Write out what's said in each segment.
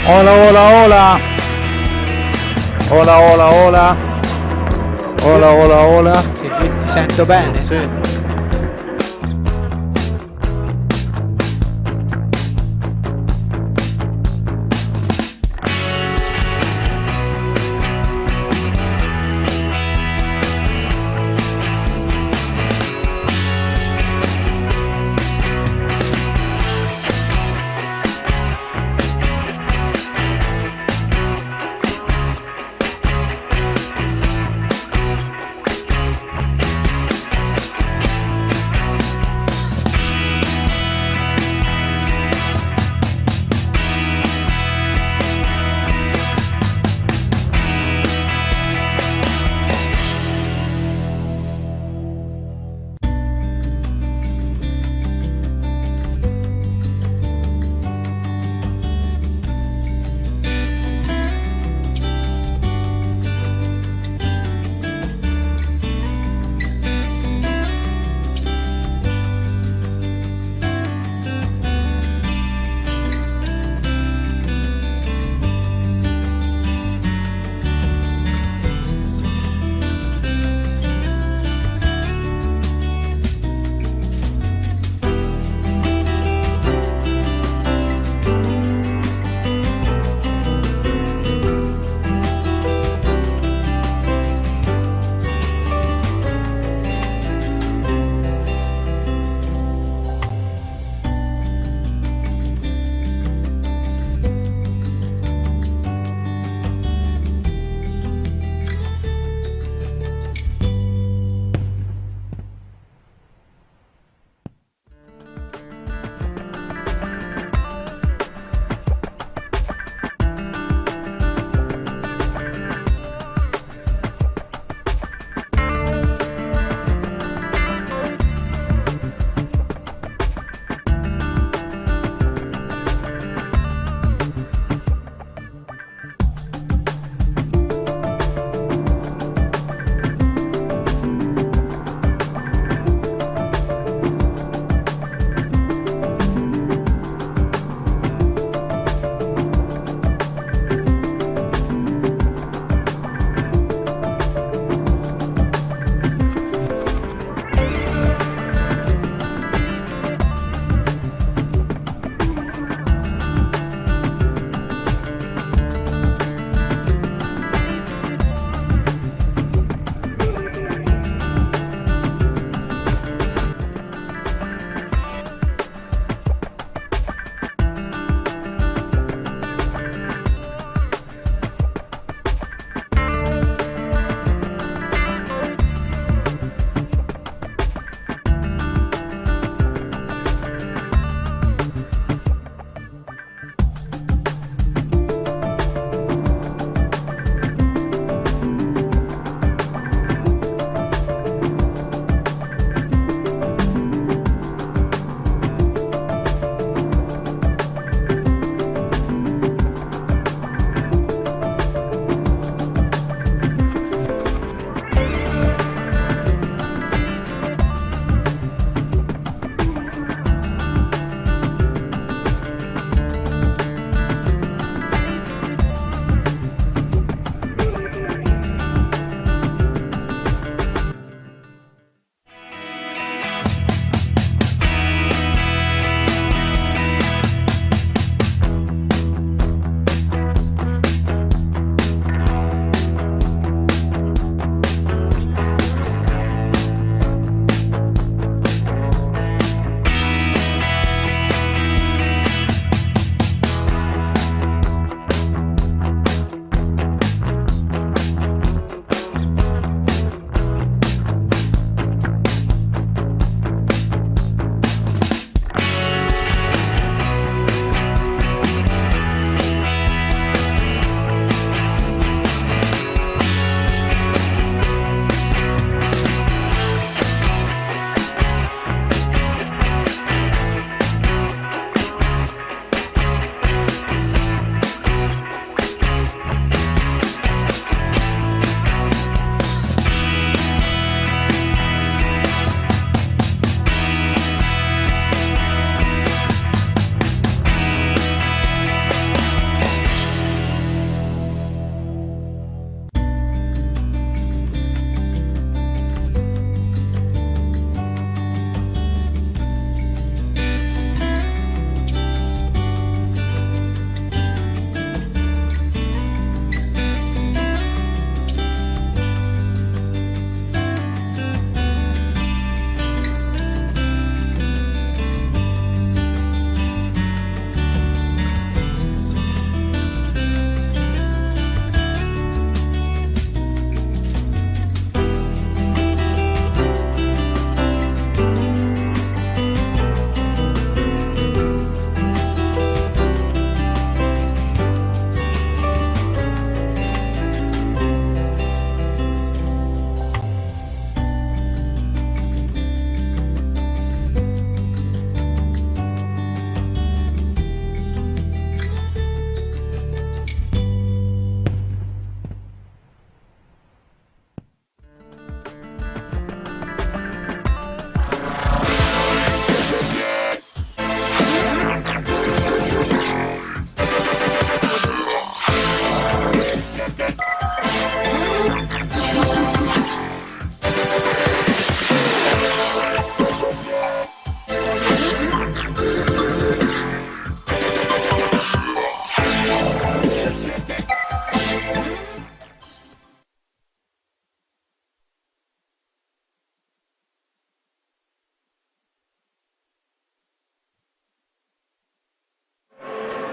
Hola, hola, hola. Hola, hola, hola. Hola, hola, hola. Sì, qui ti sento bene. Sì.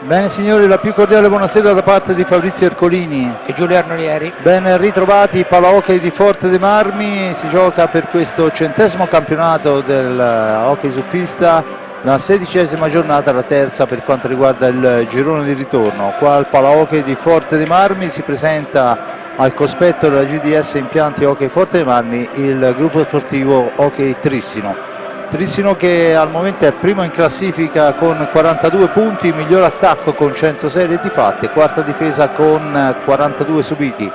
Bene signori, la più cordiale buonasera da parte di Fabrizio Ercolini e Giulio Arnolieri. Ben ritrovati, Palahockey di Forte dei Marmi. Si gioca per questo 100° campionato del hockey su pista, la 16ª giornata, la terza per quanto riguarda il girone di ritorno. Qua al Palahockey di Forte dei Marmi si presenta al cospetto della GDS Impianti Hockey Forte dei Marmi il gruppo sportivo Hockey Trissino. Trissino che al momento è primo in classifica con 42 punti, miglior attacco con 106 reti fatte, quarta difesa con 42 subiti.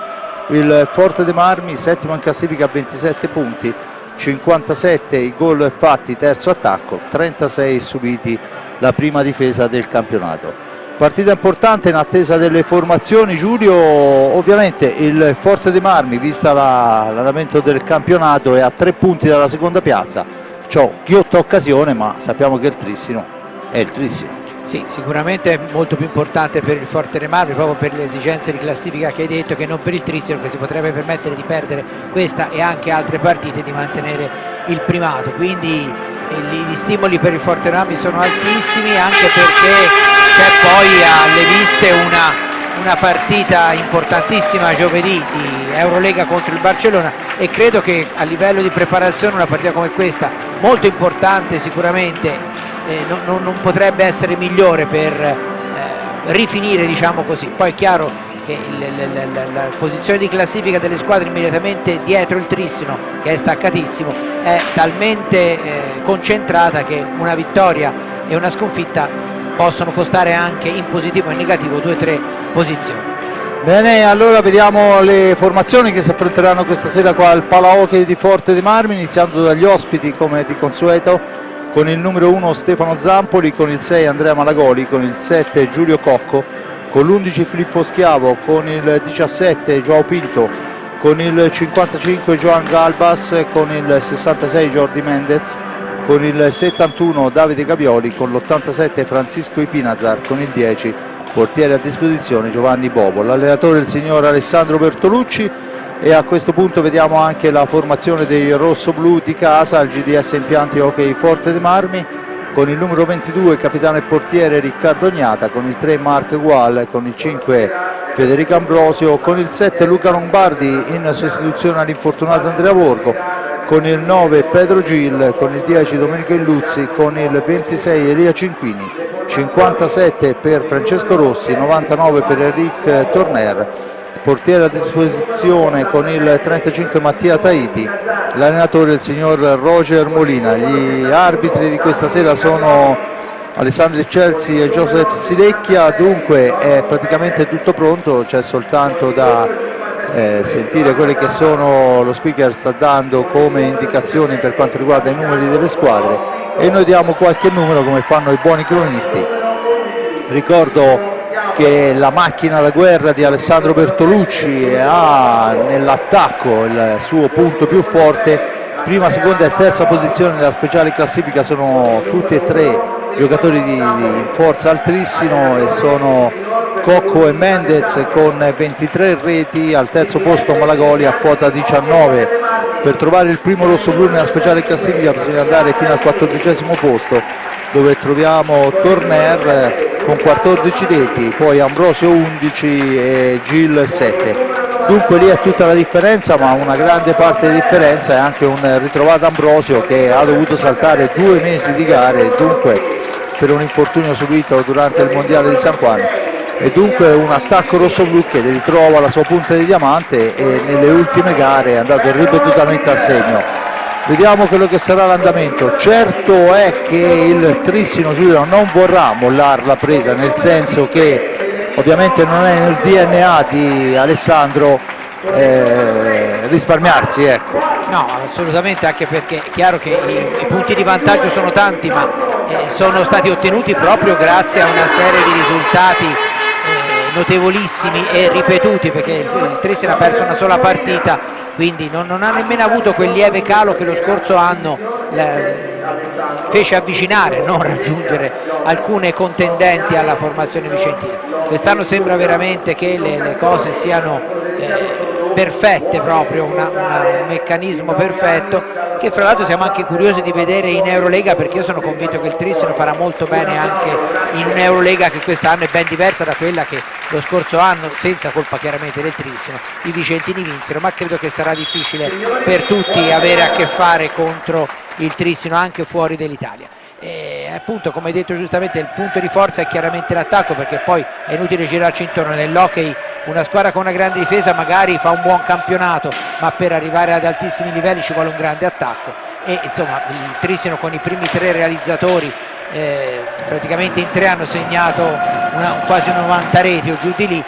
Il Forte dei Marmi settimo in classifica a 27 punti, 57 i gol fatti, terzo attacco, 36 subiti, la prima difesa del campionato. Partita importante in attesa delle formazioni, Giulio. Ovviamente il Forte dei Marmi, vista l'andamento del campionato, è a 3 punti dalla seconda piazza. C'ho ghiotta occasione, ma sappiamo che il Trissino è il Trissino. Sì, sicuramente è molto più importante per il Forte dei Marmi, proprio per le esigenze di classifica che hai detto, che non per il Trissino, che si potrebbe permettere di perdere questa e anche altre partite e di mantenere il primato. Quindi gli stimoli per il Forte dei Marmi sono altissimi, anche perché c'è poi alle viste una partita importantissima giovedì di Eurolega contro il Barcellona, e credo che a livello di preparazione una partita come questa, molto importante sicuramente, non potrebbe essere migliore per rifinire, diciamo così. Poi è chiaro che la posizione di classifica delle squadre immediatamente dietro il Trissino, che è staccatissimo, è talmente concentrata che una vittoria e una sconfitta possono costare anche in positivo e in negativo 2 o 3 posizioni. Bene, allora vediamo le formazioni che si affronteranno questa sera qua al Palahockey di Forte dei Marmi, iniziando dagli ospiti come di consueto, con il numero 1 Stefano Zampoli, con il 6 Andrea Malagoli, con il 7 Giulio Cocco, con l'11 Filippo Schiavo, con il 17 Joao Pinto, con il 55 Joan Galbas, con il 66 Jordi Mendez, con il 71 Davide Gavioli, con l'87 Francisco Ipinazar, con il 10 portiere a disposizione Giovanni Bobo. L'allenatore è il signor Alessandro Bertolucci, e a questo punto vediamo anche la formazione dei rossoblù di casa al GDS Impianti Hockey Forte dei Marmi, con il numero 22 capitano e portiere Riccardo Ognata, con il 3 Mark Gual, con il 5 Federico Ambrosio, con il 7 Luca Lombardi in sostituzione all'infortunato Andrea Borgo, con il 9 Pedro Gil, con il 10 Domenico Illuzzi, con il 26 Elia Cinquini, 57 per Francesco Rossi, 99 per Enric Torner, portiere a disposizione con il 35 Mattia Taiti, l'allenatore il signor Roger Molina. Gli arbitri di questa sera sono Alessandro Chelsea e Joseph Silecchia, dunque è praticamente tutto pronto, c'è soltanto da sentire quelle che sono lo speaker sta dando come indicazioni per quanto riguarda i numeri delle squadre, e noi diamo qualche numero come fanno i buoni cronisti. Ricordo che la macchina da guerra di Alessandro Bertolucci ha nell'attacco il suo punto più forte. Prima, seconda e terza posizione nella speciale classifica sono tutti e tre giocatori di forza altissimo, e sono Cocco e Mendez con 23 reti, al terzo posto Malagoli a quota 19. Per trovare il primo rossoblu nella speciale classifica bisogna andare fino al 14° posto, dove troviamo Torner con 14 reti, poi Ambrosio 11 e Gil 7. Dunque lì è tutta la differenza, ma una grande parte di differenza è anche un ritrovato Ambrosio che ha dovuto saltare 2 mesi di gare, dunque per un infortunio subito durante il mondiale di San Juan, e dunque un attacco rossoblu che ritrova la sua punta di diamante, e nelle ultime gare è andato ripetutamente a segno. Vediamo quello che sarà l'andamento. Certo è che il Trissino, Giulio, non vorrà mollare la presa, nel senso che ovviamente non è nel DNA di Alessandro risparmiarsi, ecco. No, assolutamente, anche perché è chiaro che i punti di vantaggio sono tanti, ma sono stati ottenuti proprio grazie a una serie di risultati notevolissimi e ripetuti, perché il Trissino ha perso una sola partita, quindi non ha nemmeno avuto quel lieve calo che lo scorso anno fece avvicinare, non raggiungere alcune contendenti alla formazione vicentina. Quest'anno sembra veramente che le cose siano perfette, proprio un meccanismo perfetto, che fra l'altro siamo anche curiosi di vedere in Eurolega, perché io sono convinto che il Trissino farà molto bene anche in un'Eurolega che quest'anno è ben diversa da quella che lo scorso anno, senza colpa chiaramente del Trissino, i vicentini vinsero, ma credo che sarà difficile per tutti avere a che fare contro il Trissino anche fuori dall'Italia. E appunto, come hai detto giustamente, il punto di forza è chiaramente l'attacco, perché poi è inutile girarci intorno. Nell'hockey una squadra con una grande difesa magari fa un buon campionato, ma per arrivare ad altissimi livelli ci vuole un grande attacco, e insomma il Trissino con i primi 3 realizzatori praticamente in 3 hanno segnato quasi 90 reti o giù di lì,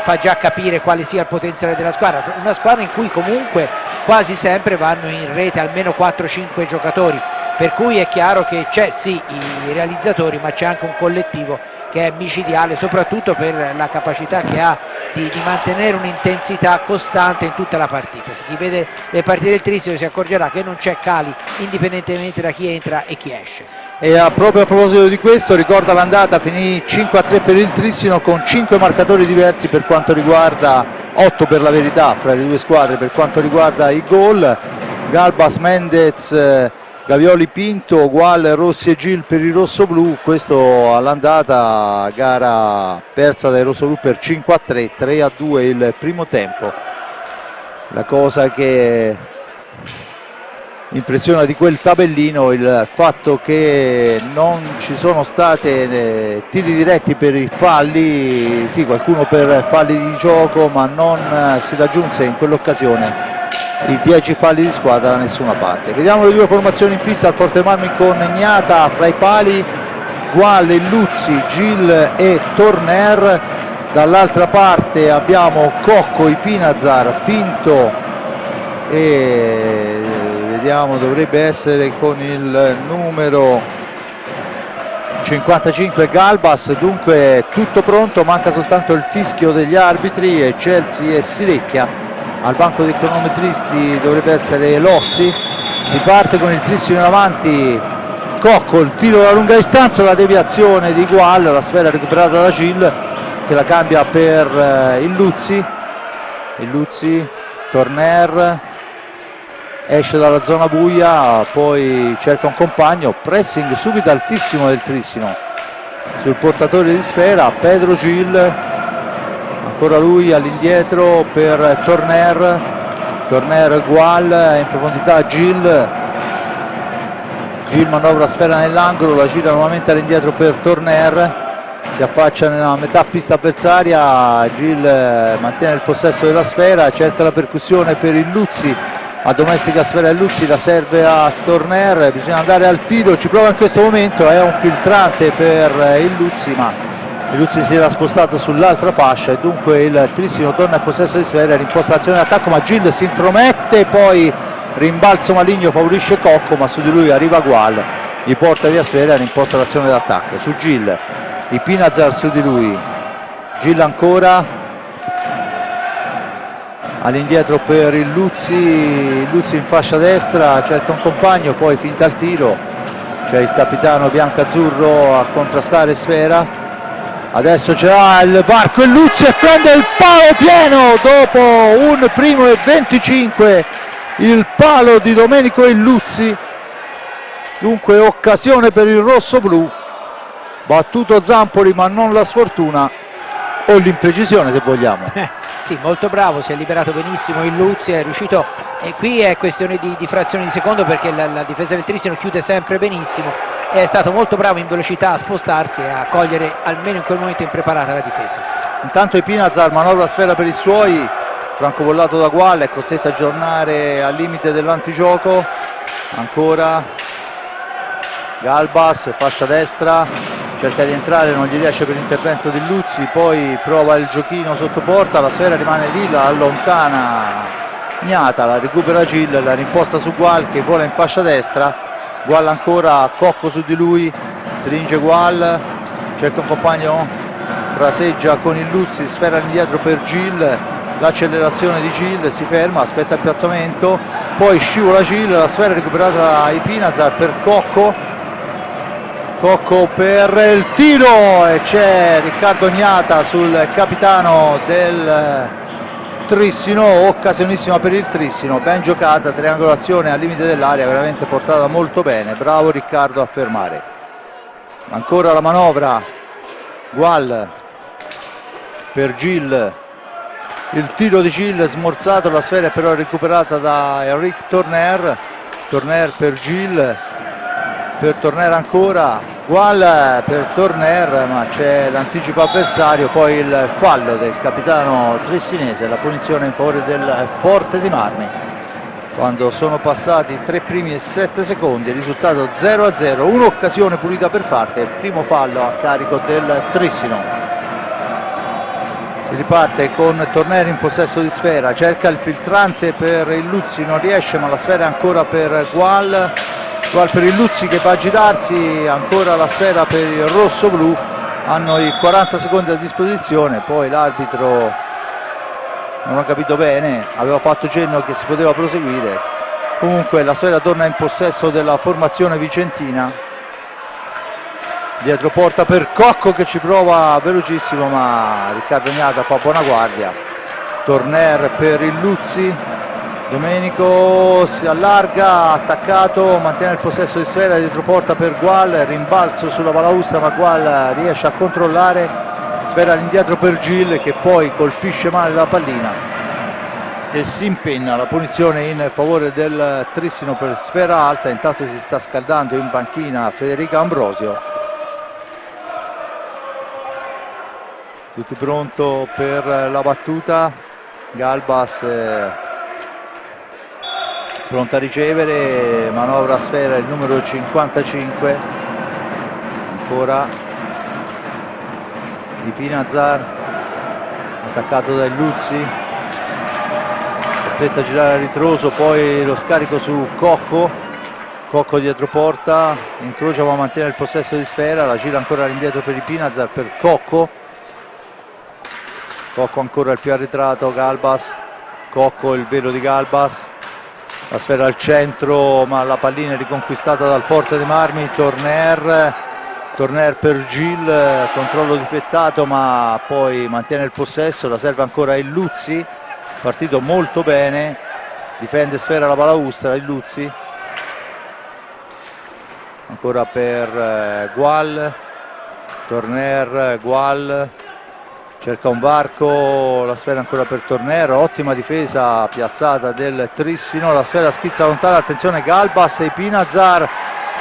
fa già capire quale sia il potenziale della squadra, una squadra in cui comunque quasi sempre vanno in rete almeno 4-5 giocatori, per cui è chiaro che c'è sì i realizzatori, ma c'è anche un collettivo che è micidiale, soprattutto per la capacità che ha di mantenere un'intensità costante in tutta la partita. Se chi vede le partite del Trissino si accorgerà che non c'è cali indipendentemente da chi entra e chi esce. E proprio a proposito di questo, ricorda l'andata, finì 5-3 per il Trissino, con 5 marcatori diversi per quanto riguarda, 8 per la verità fra le due squadre per quanto riguarda i gol. Galbas, Mendez, Gavioli, Pinto, Gual, Rossi e Gil per il rossoblu. Questo all'andata, gara persa dai rossoblu per 5-3, 3-2 il primo tempo. La cosa che impressiona di quel tabellino il fatto che non ci sono state tiri diretti per i falli, sì, qualcuno per falli di gioco, ma non si raggiunse in quell'occasione i 10 falli di squadra da nessuna parte. Vediamo le due formazioni in pista al Forte Marmi, con Gnata fra i pali, Gual, Luzzi, Gil e Torner. Dall'altra parte abbiamo Cocco, Ipinazar, Pinto e vediamo, dovrebbe essere con il numero 55 Galbas. Dunque tutto pronto, manca soltanto il fischio degli arbitri e Chelsea e Silecchia. Al banco dei cronometristi dovrebbe essere Lossi. Si parte con il Trissino in avanti, Cocco, il tiro da lunga distanza, la deviazione di Gual, la sfera recuperata da Gil che la cambia per il Luzzi. Torner esce dalla zona buia, poi cerca un compagno, pressing subito altissimo del Trissino sul portatore di sfera, Pedro Gil, ancora lui all'indietro per Torner, Gual, in profondità Gil manovra sfera nell'angolo, la gira nuovamente all'indietro per Torner, si affaccia nella metà pista avversaria, Gil mantiene il possesso della sfera, cerca la percussione per il Luzzi, addomestica sfera il Luzzi, la serve a Torner, bisogna andare al tiro, ci prova in questo momento, è un filtrante per il Luzzi, ma il Luzzi si era spostato sull'altra fascia e dunque il Trissino torna in possesso di sfera, l'impostazione d'attacco, ma Gil si intromette, poi rimbalzo maligno favorisce Cocco, ma su di lui arriva Gual, gli porta via sfera, rimposta l'azione d'attacco su Gil, Ipinazar su di lui, Gil ancora all'indietro per il Luzzi in fascia destra, cerca un compagno, poi finta il tiro, c'è il capitano biancazzurro a contrastare sfera, adesso ce l'ha il varco, il Luzzi e prende il palo pieno dopo un primo e 25, il palo di Domenico Illuzzi, dunque occasione per il rossoblu, battuto Zampoli ma non la sfortuna o l'imprecisione se vogliamo. Sì, molto bravo, si è liberato benissimo il Luzzi, è riuscito, e qui è questione di frazioni di secondo, perché la difesa del Trissino chiude sempre benissimo e è stato molto bravo in velocità a spostarsi e a cogliere almeno in quel momento impreparata la difesa. Intanto Ipinazar manovra sfera per i suoi, francobollato da Gual, è costretto a aggiornare al limite dell'antigioco, ancora Galbas, fascia destra, cerca di entrare, non gli riesce per l'intervento di Luzzi, poi prova il giochino sotto porta, la sfera rimane lì, la allontana Gnata, la recupera Gil, la rimposta su Gual che vola in fascia destra, Gual ancora, Cocco su di lui, stringe Gual, cerca un compagno, fraseggia con il Luzzi, sfera indietro per Gil, l'accelerazione di Gil, si ferma, aspetta il piazzamento, poi scivola Gil, la sfera recuperata da Ipinazar per Cocco per il tiro e c'è Riccardo Gnata sul capitano del Trissino, occasionissima per il Trissino, ben giocata, triangolazione al limite dell'area, veramente portata molto bene, bravo Riccardo a fermare. Ancora la manovra, Gual per Gil, il tiro di Gil smorzato, la sfera è però recuperata da Eric Torner, Torner per Gil, per Torner ancora, Gual per Torner, ma c'è l'anticipo avversario, poi il fallo del capitano trissinese, la punizione in favore del Forte dei Marmi. Quando sono passati 3 primi e 7 secondi, il risultato 0-0, un'occasione pulita per parte, il primo fallo a carico del Trissino. Si riparte con Torner in possesso di sfera, cerca il filtrante per il Luzzi, non riesce, ma la sfera è ancora per Gual. Gual per il Luzzi che va a girarsi, ancora la sfera per il rosso-blu, hanno i 40 secondi a disposizione, poi l'arbitro non ho capito bene, aveva fatto cenno che si poteva proseguire, comunque la sfera torna in possesso della formazione vicentina. Dietro porta per Cocco che ci prova velocissimo, ma Riccardo Gnata fa buona guardia. Torner per il Luzzi, Domenico si allarga, attaccato, mantiene il possesso di sfera, dietro porta per Gual, rimbalzo sulla balaustra ma Gual riesce a controllare, sfera all'indietro per Gil che poi colpisce male la pallina che si impenna, la punizione in favore del Trissino per sfera alta. Intanto si sta scaldando in panchina Federica Ambrosio. Tutti pronto per la battuta, Galbas pronto a ricevere, manovra a sfera il numero 55, ancora di Pinazar, attaccato dai Luzzi, costretto a girare a ritroso, poi lo scarico su Cocco, Cocco dietro porta, incrocia ma mantiene il possesso di sfera, la gira ancora all'indietro per il Pinazar, per Cocco. Cocco ancora il più arretrato, Galbas, Cocco il velo di Galbas, la sfera al centro ma la pallina è riconquistata dal Forte dei Marmi. Torner per Gil, controllo difettato ma poi mantiene il possesso, la serve ancora il Luzzi, partito molto bene, difende sfera la balaustra il Luzzi, ancora per Gual, Torner, Gual, cerca un varco, la sfera ancora per Torner, ottima difesa piazzata del Trissino, la sfera schizza lontana, attenzione Galbas e Pinazar,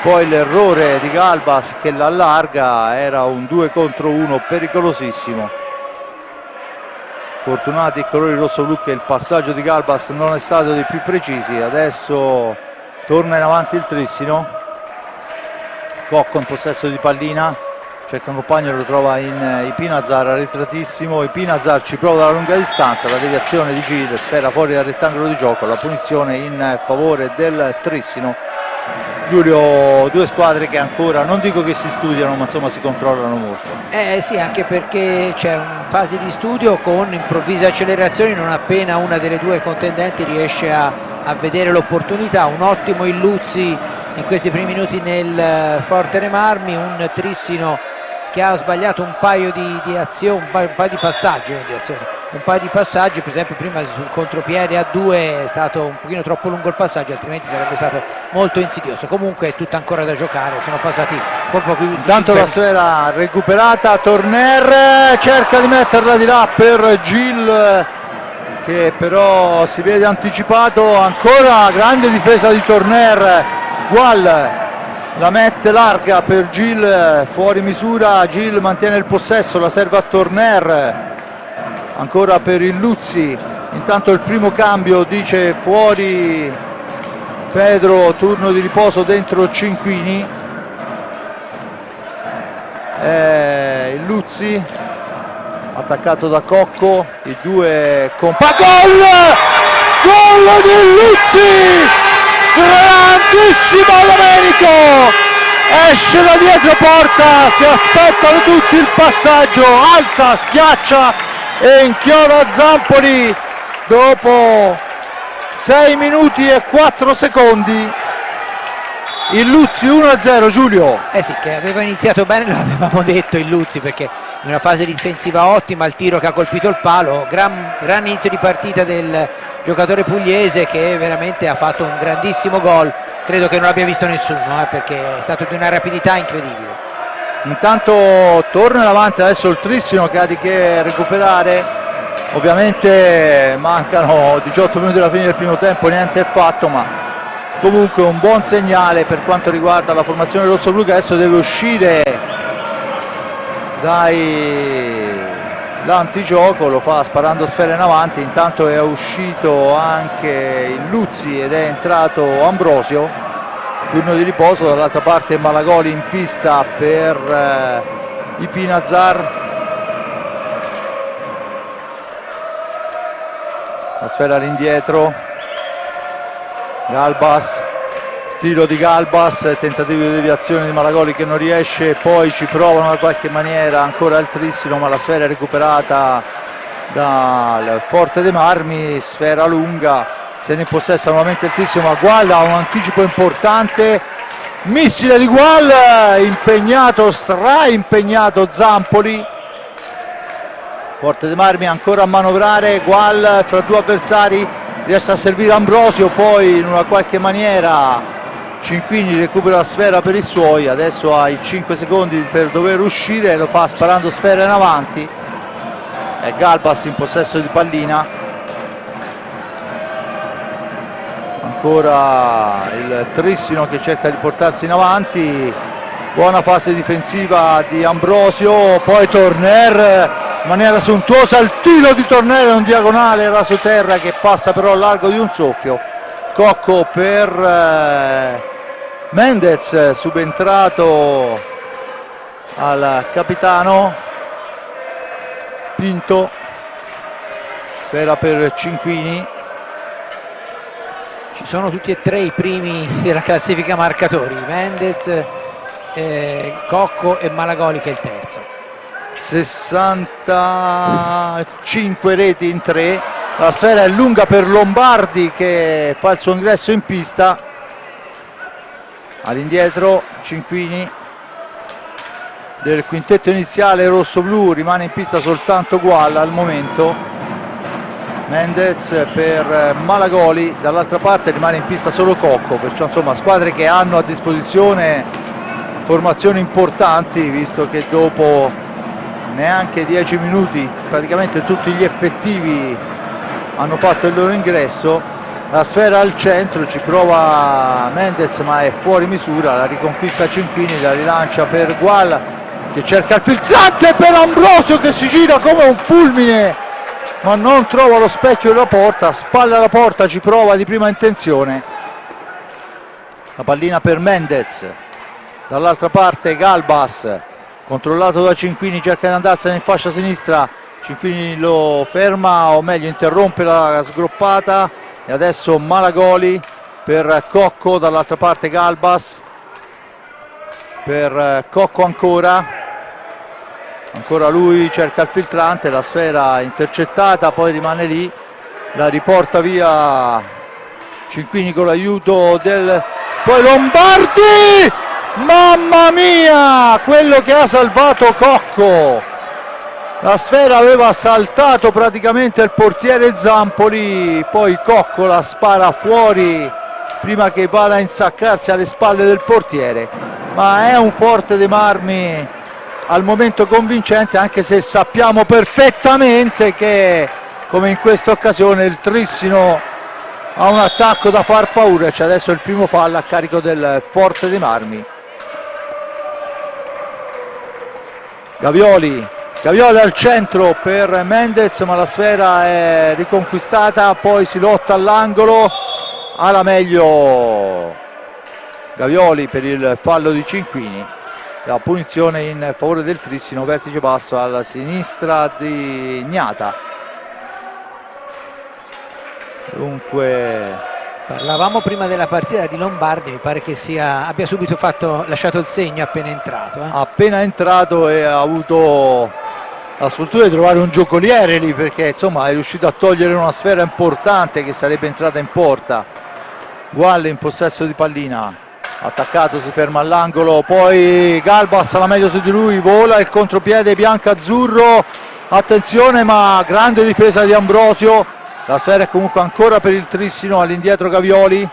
poi l'errore di Galbas che l'allarga, era un 2 contro 1 pericolosissimo. Fortunati i colori rosso-blu che il passaggio di Galbas non è stato dei più precisi. Adesso torna in avanti il Trissino, Cocco in possesso di pallina, cerca un compagno, lo trova in Ipinazar, arretratissimo, Ipinazar ci prova dalla lunga distanza, la deviazione di Gil, sfera fuori dal rettangolo di gioco, la punizione in favore del Trissino. Giulio, due squadre che ancora, non dico che si studiano, ma insomma si controllano molto. Sì, anche perché c'è una fase di studio con improvvise accelerazioni non appena una delle due contendenti riesce a vedere l'opportunità. Un ottimo Illuzzi in questi primi minuti nel Forte dei Marmi, un Trissino che ha sbagliato un paio di azioni, un paio di passaggi, per esempio prima sul contropiede a 2 è stato un pochino troppo lungo il passaggio, altrimenti sarebbe stato molto insidioso. Comunque è tutto ancora da giocare, sono passati un po' più. Intanto la sfera recuperata, Torner cerca di metterla di là per Gil che però si vede anticipato, ancora grande difesa di Torner, Gual la mette larga per Gil, fuori misura, Gil mantiene il possesso, la serve a Torner, ancora per il Luzzi, intanto il primo cambio dice fuori Pedro, turno di riposo dentro Cinquini, il Luzzi attaccato da Cocco, i due gol di Luzzi, grandissimo Domenico, esce da dietro porta, si aspettano tutti il passaggio, alza, schiaccia e inchioda Zampoli dopo 6 minuti e 4 secondi. Il Luzzi 1-0, Giulio. Sì, che aveva iniziato bene, lo avevamo detto il Luzzi, perché in una fase difensiva ottima, il tiro che ha colpito il palo, gran inizio di partita del giocatore pugliese che veramente ha fatto un grandissimo gol, credo che non l'abbia visto nessuno perché è stato di una rapidità incredibile. Intanto torna in avanti adesso il Trissino che ha di che recuperare, ovviamente mancano 18 minuti alla fine del primo tempo, niente è fatto, ma comunque un buon segnale per quanto riguarda la formazione rossoblu che adesso deve uscire dall'antigioco, lo fa sparando sfera in avanti. Intanto è uscito anche il Luzzi ed è entrato Ambrosio, turno di riposo. Dall'altra parte Malagoli in pista per i Pinazar, la sfera all'indietro, Galbas, tiro di Galbas, tentativo di deviazione di Malagoli che non riesce, poi ci provano da qualche maniera ancora il Trissino, ma la sfera è recuperata dal Forte dei Marmi, sfera lunga, se ne impossessa nuovamente il Trissino, ma guarda un anticipo importante, missile di Gual, impegnato, straimpegnato Zampoli. Forte dei Marmi ancora a manovrare, Gual fra due avversari riesce a servire Ambrosio, poi in una qualche maniera Cinquini recupera la sfera per i suoi, adesso ha i 5 secondi per dover uscire, lo fa sparando sfera in avanti, è Galbas in possesso di pallina, ancora il Trissino che cerca di portarsi in avanti, buona fase difensiva di Ambrosio, poi Torner in maniera sontuosa, il tiro di Torner è un diagonale raso terra che passa però al largo di un soffio. Cocco per Mendez, subentrato al capitano Pinto, sfera per Cinquini. Ci sono tutti e tre i primi della classifica marcatori, Mendez, Cocco e Malagoli che è il terzo. 65 reti in 3, la sfera è lunga per Lombardi che fa il suo ingresso in pista, all'indietro Cinquini del quintetto iniziale rosso-blu, rimane in pista soltanto Gual al momento, Mendez per Malagoli, dall'altra parte rimane in pista solo Cocco, perciò insomma squadre che hanno a disposizione formazioni importanti, visto che dopo neanche 10 minuti praticamente tutti gli effettivi hanno fatto il loro ingresso. La sfera al centro, ci prova Mendez ma è fuori misura, la riconquista Cinquini, la rilancia per Gual che cerca il filtrante per Ambrosio che si gira come un fulmine ma non trova lo specchio della porta, spalla alla porta, ci prova di prima intenzione, la pallina per Mendez, dall'altra parte Galbas controllato da Cinquini, cerca di andarsene in fascia sinistra, Cinquini lo ferma o meglio interrompe la sgroppata e adesso Malagoli per Cocco, dall'altra parte Galbas per Cocco ancora lui cerca il filtrante, la sfera intercettata, poi rimane lì, la riporta via Cinquini con l'aiuto del poi Lombardi, mamma mia, quello che ha salvato Cocco, la sfera aveva saltato praticamente il portiere Zampoli, poi Cocco la spara fuori prima che vada a insaccarsi alle spalle del portiere, ma è un Forte dei Marmi al momento convincente, anche se sappiamo perfettamente che come in questa occasione il Trissino ha un attacco da far paura, c'è adesso il primo fallo a carico del Forte dei Marmi. Gavioli al centro per Mendez, ma la sfera è riconquistata, poi si lotta all'angolo, alla meglio Gavioli per il fallo di Cinquini, la punizione in favore del Trissino, vertice basso alla sinistra di Gnata. Dunque parlavamo prima della partita di Lombardi, mi pare che abbia subito lasciato il segno appena entrato. Appena entrato e ha avuto la sfortuna di trovare un giocoliere lì, perché insomma è riuscito a togliere una sfera importante che sarebbe entrata in porta. Gual in possesso di pallina, attaccato, si ferma all'angolo, poi Galbas la meglio su di lui, vola il contropiede bianco-azzurro, attenzione, ma grande difesa di Ambrosio. La sfera è comunque ancora per il Trissino, all'indietro Gavioli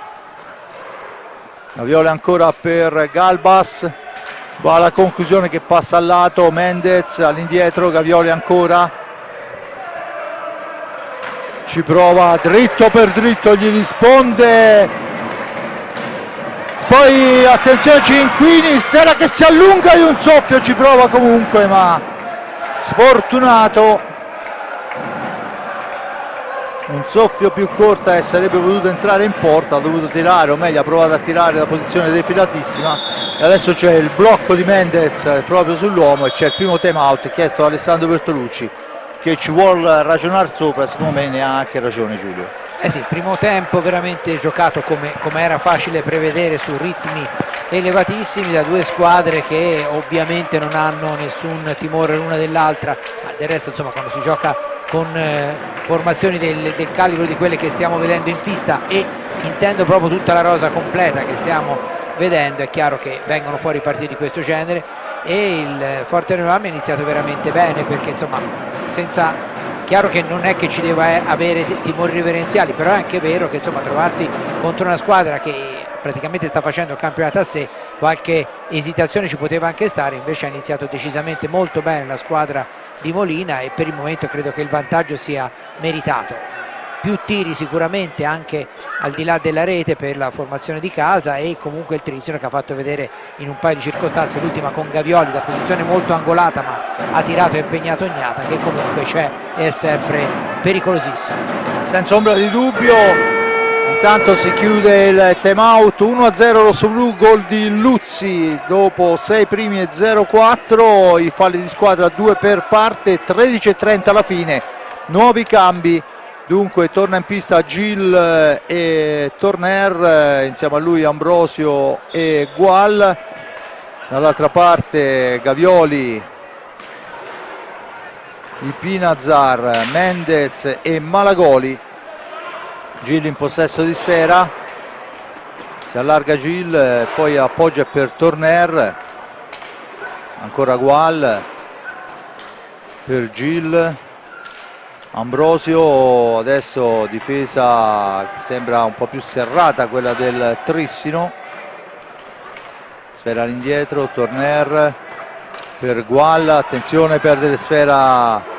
ancora per Galbas, va alla conclusione che passa al lato, Mendez all'indietro, Gavioli ancora, ci prova dritto per dritto, gli risponde, poi attenzione Cinquini, Sfera che si allunga di un soffio, ci prova comunque ma sfortunato, un soffio più corta e sarebbe potuto entrare in porta, ha dovuto tirare, o meglio ha provato a tirare da posizione defilatissima, e adesso c'è il blocco di Mendez proprio sull'uomo e c'è il primo time out chiesto da Alessandro Bertolucci, che ci vuole ragionare sopra, secondo me ne ha anche ragione Giulio. Eh sì, primo tempo veramente giocato come era facile prevedere, su ritmi elevatissimi da due squadre che ovviamente non hanno nessun timore l'una dell'altra, ma del resto insomma quando si gioca con formazioni del calibro di quelle che stiamo vedendo in pista, e intendo proprio tutta la rosa completa che stiamo vedendo, è chiaro che vengono fuori partite di questo genere, e il Forte Marmi ha iniziato veramente bene, perché insomma chiaro che non è che ci deve avere timori reverenziali, però è anche vero che insomma trovarsi contro una squadra che praticamente sta facendo il campionato a sé, qualche esitazione ci poteva anche stare, invece ha iniziato decisamente molto bene la squadra di Molina e per il momento credo che il vantaggio sia meritato. Più tiri sicuramente anche al di là della rete per la formazione di casa, e comunque il Trissino che ha fatto vedere in un paio di circostanze, l'ultima con Gavioli da posizione molto angolata ma ha tirato e impegnato Ognata, che comunque c'è e è sempre pericolosissimo. Senza ombra di dubbio, intanto si chiude il time out, 1-0 rossoblu, gol di Luzzi dopo 6 primi e 0-4, i falli di squadra 2 per parte, 13:30 alla fine, nuovi cambi. Dunque torna in pista Gil e Torner, insieme a lui Ambrosio e Gual, dall'altra parte Gavioli, Ipinazar, Mendez e Malagoli. Gil in possesso di sfera, si allarga Gil, poi appoggia per Torner, ancora Gual per Gil, Ambrosio, adesso difesa sembra un po' più serrata quella del Trissino, sfera all'indietro, Torner per Gual, attenzione, perdere sfera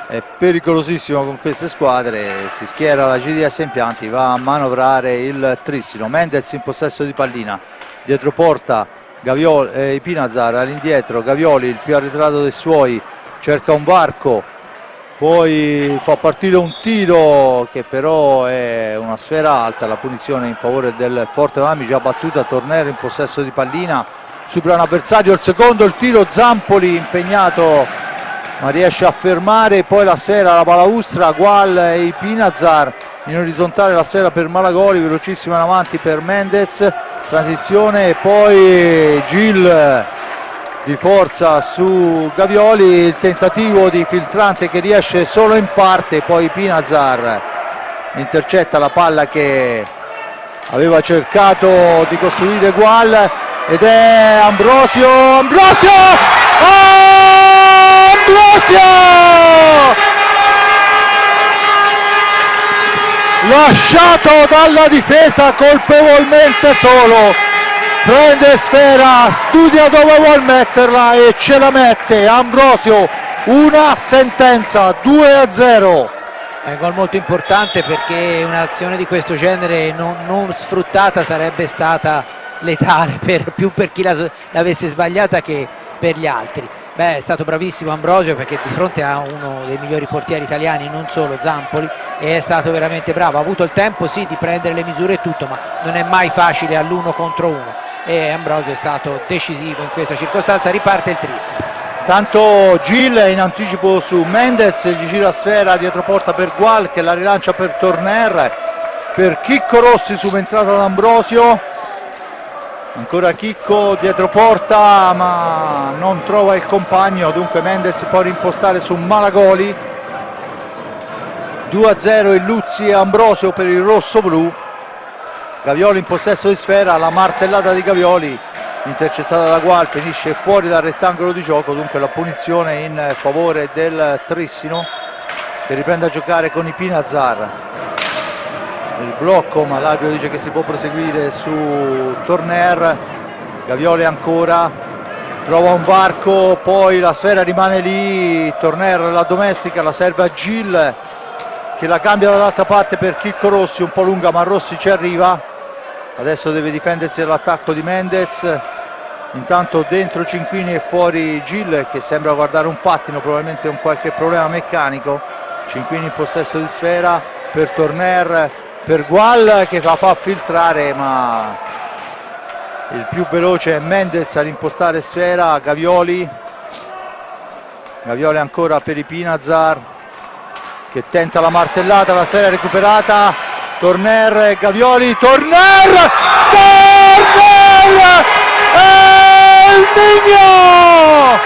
è pericolosissimo con queste squadre, si schiera la GDS Impianti, va a manovrare il Trissino, Mendez in possesso di pallina, dietro porta Gavioli, Ipinazar all'indietro, Gavioli il più arretrato dei suoi, cerca un varco, poi fa partire un tiro che però è una sfera alta, la punizione in favore del Forte Marmi, già battuta, Tornero in possesso di pallina, supera un avversario, il secondo, il tiro, Zampoli impegnato ma riesce a fermare, poi la sfera, la balaustra, Gual e Ipinazar in orizzontale, la sfera per Malagoli, velocissima in avanti per Mendez, transizione e poi Gil di forza su Gavioli, il tentativo di filtrante che riesce solo in parte, poi Pinazar intercetta la palla che aveva cercato di costruire Gual ed è Ambrosio, Ambrosio! Oh! Ambrosio! Lasciato dalla difesa colpevolmente solo, prende sfera, studia dove vuol metterla e ce la mette Ambrosio, una sentenza, 2-0. È un gol molto importante perché un'azione di questo genere non sfruttata sarebbe stata letale più per chi l'avesse sbagliata che per gli altri. Beh, è stato bravissimo Ambrosio perché di fronte a uno dei migliori portieri italiani, non solo Zampoli, e è stato veramente bravo, ha avuto il tempo sì di prendere le misure e tutto, ma non è mai facile all'1 contro 1 e Ambrosio è stato decisivo in questa circostanza. Riparte il Trissino. Tanto Gil è in anticipo su Mendez, gli gira sfera dietro porta per Gual che la rilancia per Torner, per Chicco Rossi subentrato ad Ambrosio, ancora Chicco dietro porta ma non trova il compagno, dunque Mendez può rimpostare su Malagoli. 2-0 il Luzzi e Ambrosio per il rosso-blu. Gavioli in possesso di sfera, la martellata di Gavioli intercettata da Gual, finisce fuori dal rettangolo di gioco, dunque la punizione in favore del Trissino, che riprende a giocare con i Pinazar. Il blocco, ma l'arbitro dice che si può proseguire su Torner. Gavioli ancora, trova un varco, poi la sfera rimane lì, Torner la domestica, la serve a Gil che la cambia dall'altra parte per Chicco Rossi, un po' lunga ma Rossi ci arriva. Adesso deve difendersi dall'attacco di Mendez, intanto dentro Cinquini e fuori Gil che sembra guardare un pattino, probabilmente un qualche problema meccanico. Cinquini in possesso di sfera per Torner, per Gual che la fa filtrare, ma il più veloce è Mendez all'impostare sfera. Gavioli ancora per i Pinazar che tenta la martellata, la sfera recuperata, Torner, Gavioli, Torner, il Migno!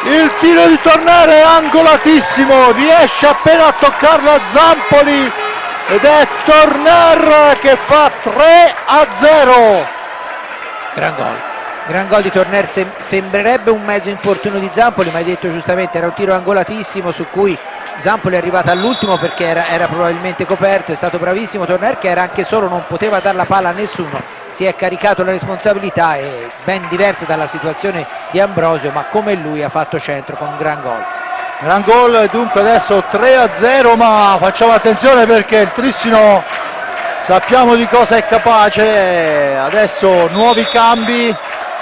Il tiro di Torner è angolatissimo, riesce appena a toccarla Zampoli ed è Torner che fa 3-0. Gran gol di Torner, sembrerebbe un mezzo infortunio di Zampoli, ma hai detto giustamente era un tiro angolatissimo su cui Zampoli è arrivata all'ultimo perché era probabilmente coperto. È stato bravissimo Torner, che era anche solo, non poteva dar la palla a nessuno, si è caricato la responsabilità, e ben diversa dalla situazione di Ambrosio, ma come lui ha fatto centro con un gran gol. Gran gol, dunque adesso 3-0, ma facciamo attenzione perché il Trissino sappiamo di cosa è capace. Adesso nuovi cambi,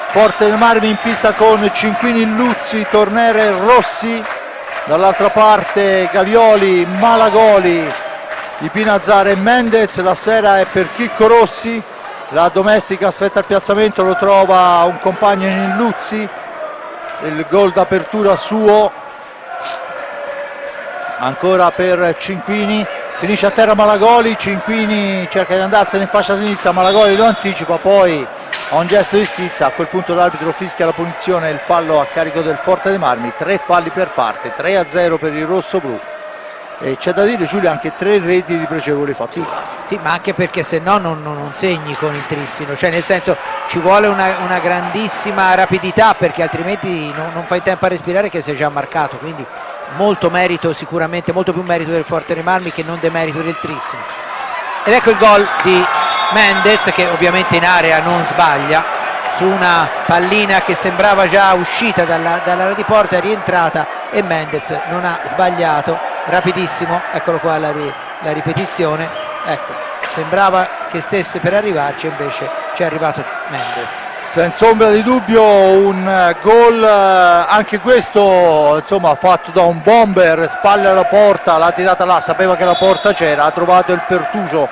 Forte dei Marmi in pista con Cinquini, Luzzi, Torner e Rossi, dall'altra parte Gavioli, Malagoli, di Pinazar e Mendez. La sfera è per Chicco Rossi, la domestica aspetta il piazzamento, lo trova un compagno in Luzzi, il gol d'apertura suo ancora per Cinquini, finisce a terra Malagoli, Cinquini cerca di andarsene in fascia sinistra, Malagoli lo anticipa, poi a un gesto di stizza, a quel punto l'arbitro fischia la punizione, il fallo a carico del Forte dei Marmi, 3 falli per parte, 3-0 per il rossoblu. E c'è da dire, Giulio, anche 3 reti di pregevole fattura. Sì, ma anche perché se no non segni con il Trissino, cioè nel senso ci vuole una grandissima rapidità, perché altrimenti non fai tempo a respirare che sei già marcato, quindi molto merito, sicuramente molto più merito del Forte dei Marmi che non demerito del Trissino. Ed ecco il gol di Mendez, che ovviamente in area non sbaglia, su una pallina che sembrava già uscita dall'area di porta, è rientrata e Mendez non ha sbagliato, rapidissimo, eccolo qua la ripetizione, ecco, sembrava che stesse per arrivarci, invece ci è arrivato Mendez. Senza ombra di dubbio un gol, anche questo insomma fatto da un bomber, spalle alla porta, l'ha tirata là, sapeva che la porta c'era, ha trovato il pertugio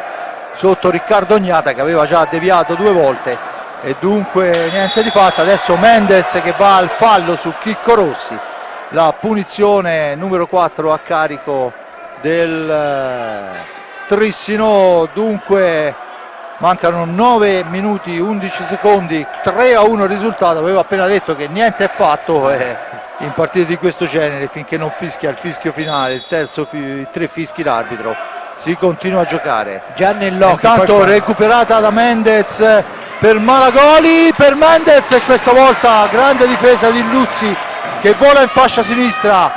sotto Riccardo Ognata che aveva già deviato 2 volte, e dunque niente di fatto. Adesso Mendez che va al fallo su Chicco Rossi, la punizione numero 4 a carico del Trissino. Dunque mancano 9 minuti 11 secondi, 3-1 il risultato. Avevo appena detto che niente è fatto in partite di questo genere finché non fischia il fischio finale, i 3 fischi l'arbitro, si continua a giocare. Già nell'occhio, intanto recuperata da Mendez per Malagoli, per Mendez, e questa volta grande difesa di Luzzi che vola in fascia sinistra,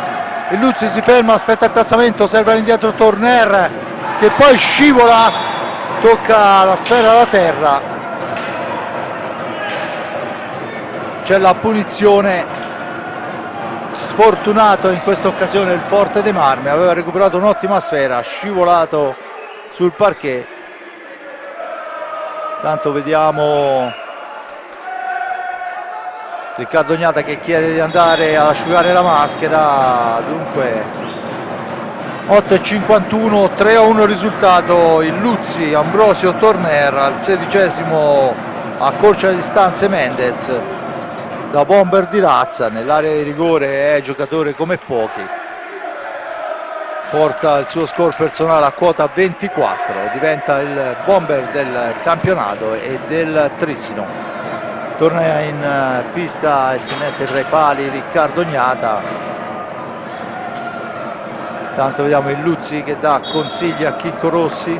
e Luzzi si ferma, aspetta il piazzamento, serve all'indietro Torner che poi scivola, tocca la sfera da terra, c'è la punizione. Sfortunato in questa occasione il Forte dei Marmi, aveva recuperato un'ottima sfera, scivolato sul parquet. Tanto vediamo Riccardo Ognata che chiede di andare ad asciugare la maschera. Dunque 8:51, 3-1 il risultato. Il Luzzi, Ambrosio, Torner al 16° accorcia le distanze Mendez, da bomber di razza, nell'area di rigore è giocatore come pochi, porta il suo score personale a quota 24, diventa il bomber del campionato e del Trissino. Torna in pista e si mette tra i pali Riccardo Ognata. Tanto vediamo il Luzzi che dà consigli a Chicco Rossi.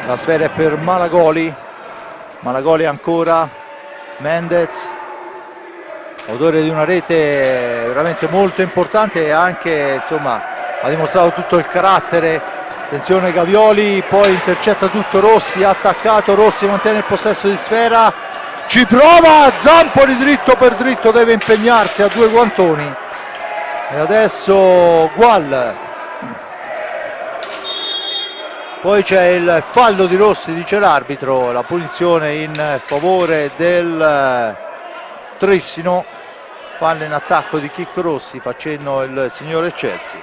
la sfera è per Malagoli, Malagoli ancora, Mendez, autore di una rete veramente molto importante e anche, insomma, ha dimostrato tutto il carattere. Attenzione Gavioli, poi intercetta tutto Rossi, attaccato Rossi, mantiene il possesso di sfera, ci prova Zampoli, dritto per dritto, deve impegnarsi a 2 guantoni e adesso Gual. Poi c'è il fallo di Rossi, dice l'arbitro, la punizione in favore del Trissino, fallo in attacco di Chicco Rossi, facendo il signore Chelsea.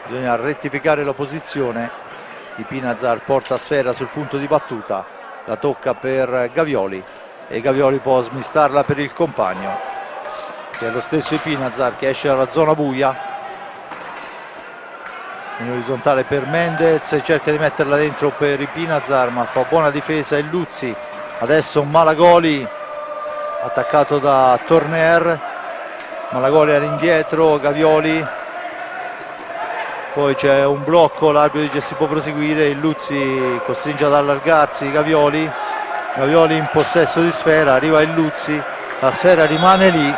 Bisogna rettificare la posizione. Ipinazar porta sfera sul punto di battuta, la tocca per Gavioli e Gavioli può smistarla per il compagno, che è lo stesso Ipinazar che esce dalla zona buia. In orizzontale per Mendez, cerca di metterla dentro per Ipinazar, ma fa buona difesa il Luzzi. Adesso Malagoli attaccato da Torner, Malagoli all'indietro, Gavioli, poi c'è un blocco, l'arbitro dice si può proseguire, il Luzzi costringe ad allargarsi Gavioli, Gavioli in possesso di sfera, arriva il Luzzi, la sfera rimane lì,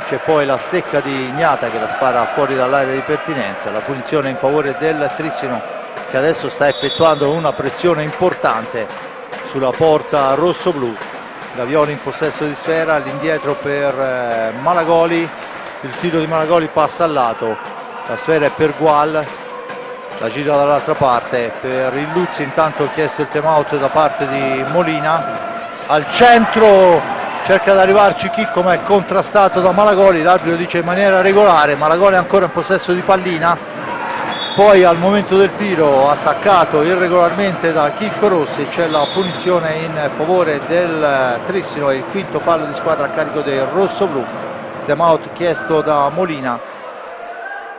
c'è poi la stecca di Ignata che la spara fuori dall'area di pertinenza, la punizione in favore del Trissino che adesso sta effettuando una pressione importante sulla porta rosso-blu. Gavioli in possesso di sfera, all'indietro per Malagoli, il tiro di Malagoli passa al lato, la sfera è per Gual, la gira dall'altra parte per il Luzzi, intanto ha chiesto il time out da parte di Molina, al centro cerca di arrivarci Chicco ma è contrastato da Malagoli, l'arbitro dice in maniera regolare, Malagoli è ancora in possesso di pallina, poi al momento del tiro attaccato irregolarmente da Chicco Rossi, c'è la punizione in favore del Trissino e il quinto fallo di squadra a carico del rosso-blu, time out chiesto da Molina.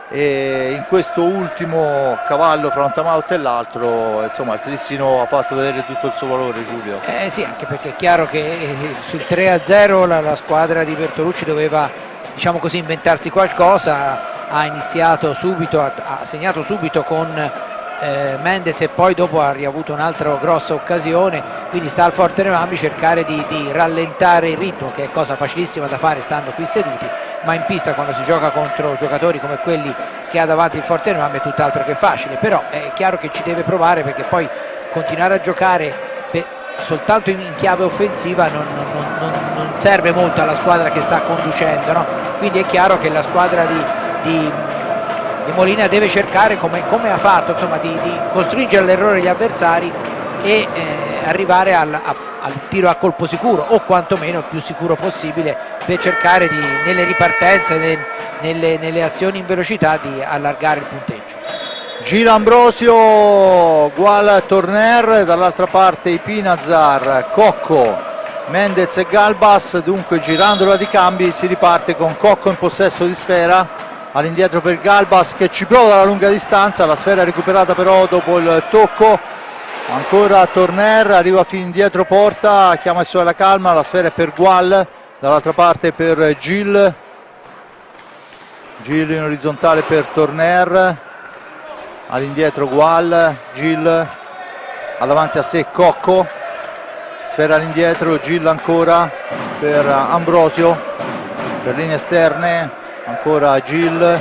E in questo ultimo cavallo fra un time out e l'altro, insomma, il Trissino ha fatto vedere tutto il suo valore, Giulio. Sì, anche perché è chiaro che sul 3-0 la squadra di Bertolucci doveva, diciamo così, inventarsi qualcosa, ha iniziato subito, ha segnato subito con Mendez e poi dopo ha riavuto un'altra grossa occasione, quindi sta al Forte Marmi cercare di rallentare il ritmo, che è cosa facilissima da fare stando qui seduti, ma in pista quando si gioca contro giocatori come quelli che ha davanti il Forte Marmi è tutt'altro che facile, però è chiaro che ci deve provare, perché poi continuare a giocare soltanto in chiave offensiva non serve molto alla squadra che sta conducendo, no? Quindi è chiaro che la squadra di Molina deve cercare, come ha fatto, insomma, di costringere all'errore gli avversari e arrivare al tiro a colpo sicuro, o quantomeno il più sicuro possibile, per cercare nelle ripartenze, nelle azioni in velocità, di allargare il punteggio. Gira Ambrosio, Gual Torner, dall'altra parte Ipinazar, Cocco, Mendez e Galbas, dunque girandola di cambi si riparte con Cocco in possesso di sfera, all'indietro per Galbas che ci prova dalla lunga distanza, la sfera recuperata però dopo il tocco, ancora Torner, arriva fin dietro porta, chiama il suo alla calma, la sfera è per Gual, dall'altra parte per Gil in orizzontale per Torner, all'indietro Gual, Gil ha davanti a sé Cocco, sfera all'indietro, Gil ancora per Ambrosio, per linee esterne, ancora Gil,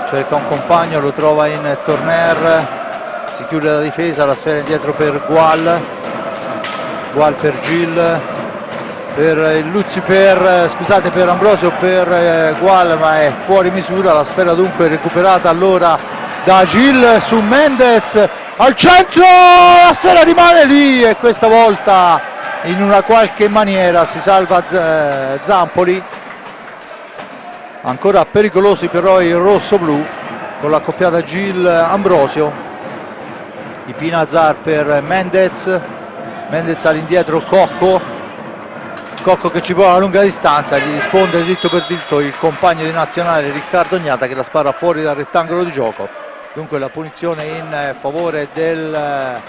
cerca un compagno, lo trova in Torner, si chiude la difesa, la sfera indietro per Gual per Gil, per il Luzzi, per Ambrosio, per Gual, ma è fuori misura, la sfera dunque recuperata allora da Gil su Mendez, al centro, la sfera rimane lì e questa volta in una qualche maniera si salva Zampoli. Ancora pericolosi però i rosso-blu con l'accoppiata Gil Ambrosio, Ipinazar per Mendez all'indietro Cocco che ci prova a lunga distanza, gli risponde dritto per dritto il compagno di nazionale Riccardo Ignata che la spara fuori dal rettangolo di gioco, dunque la punizione in favore del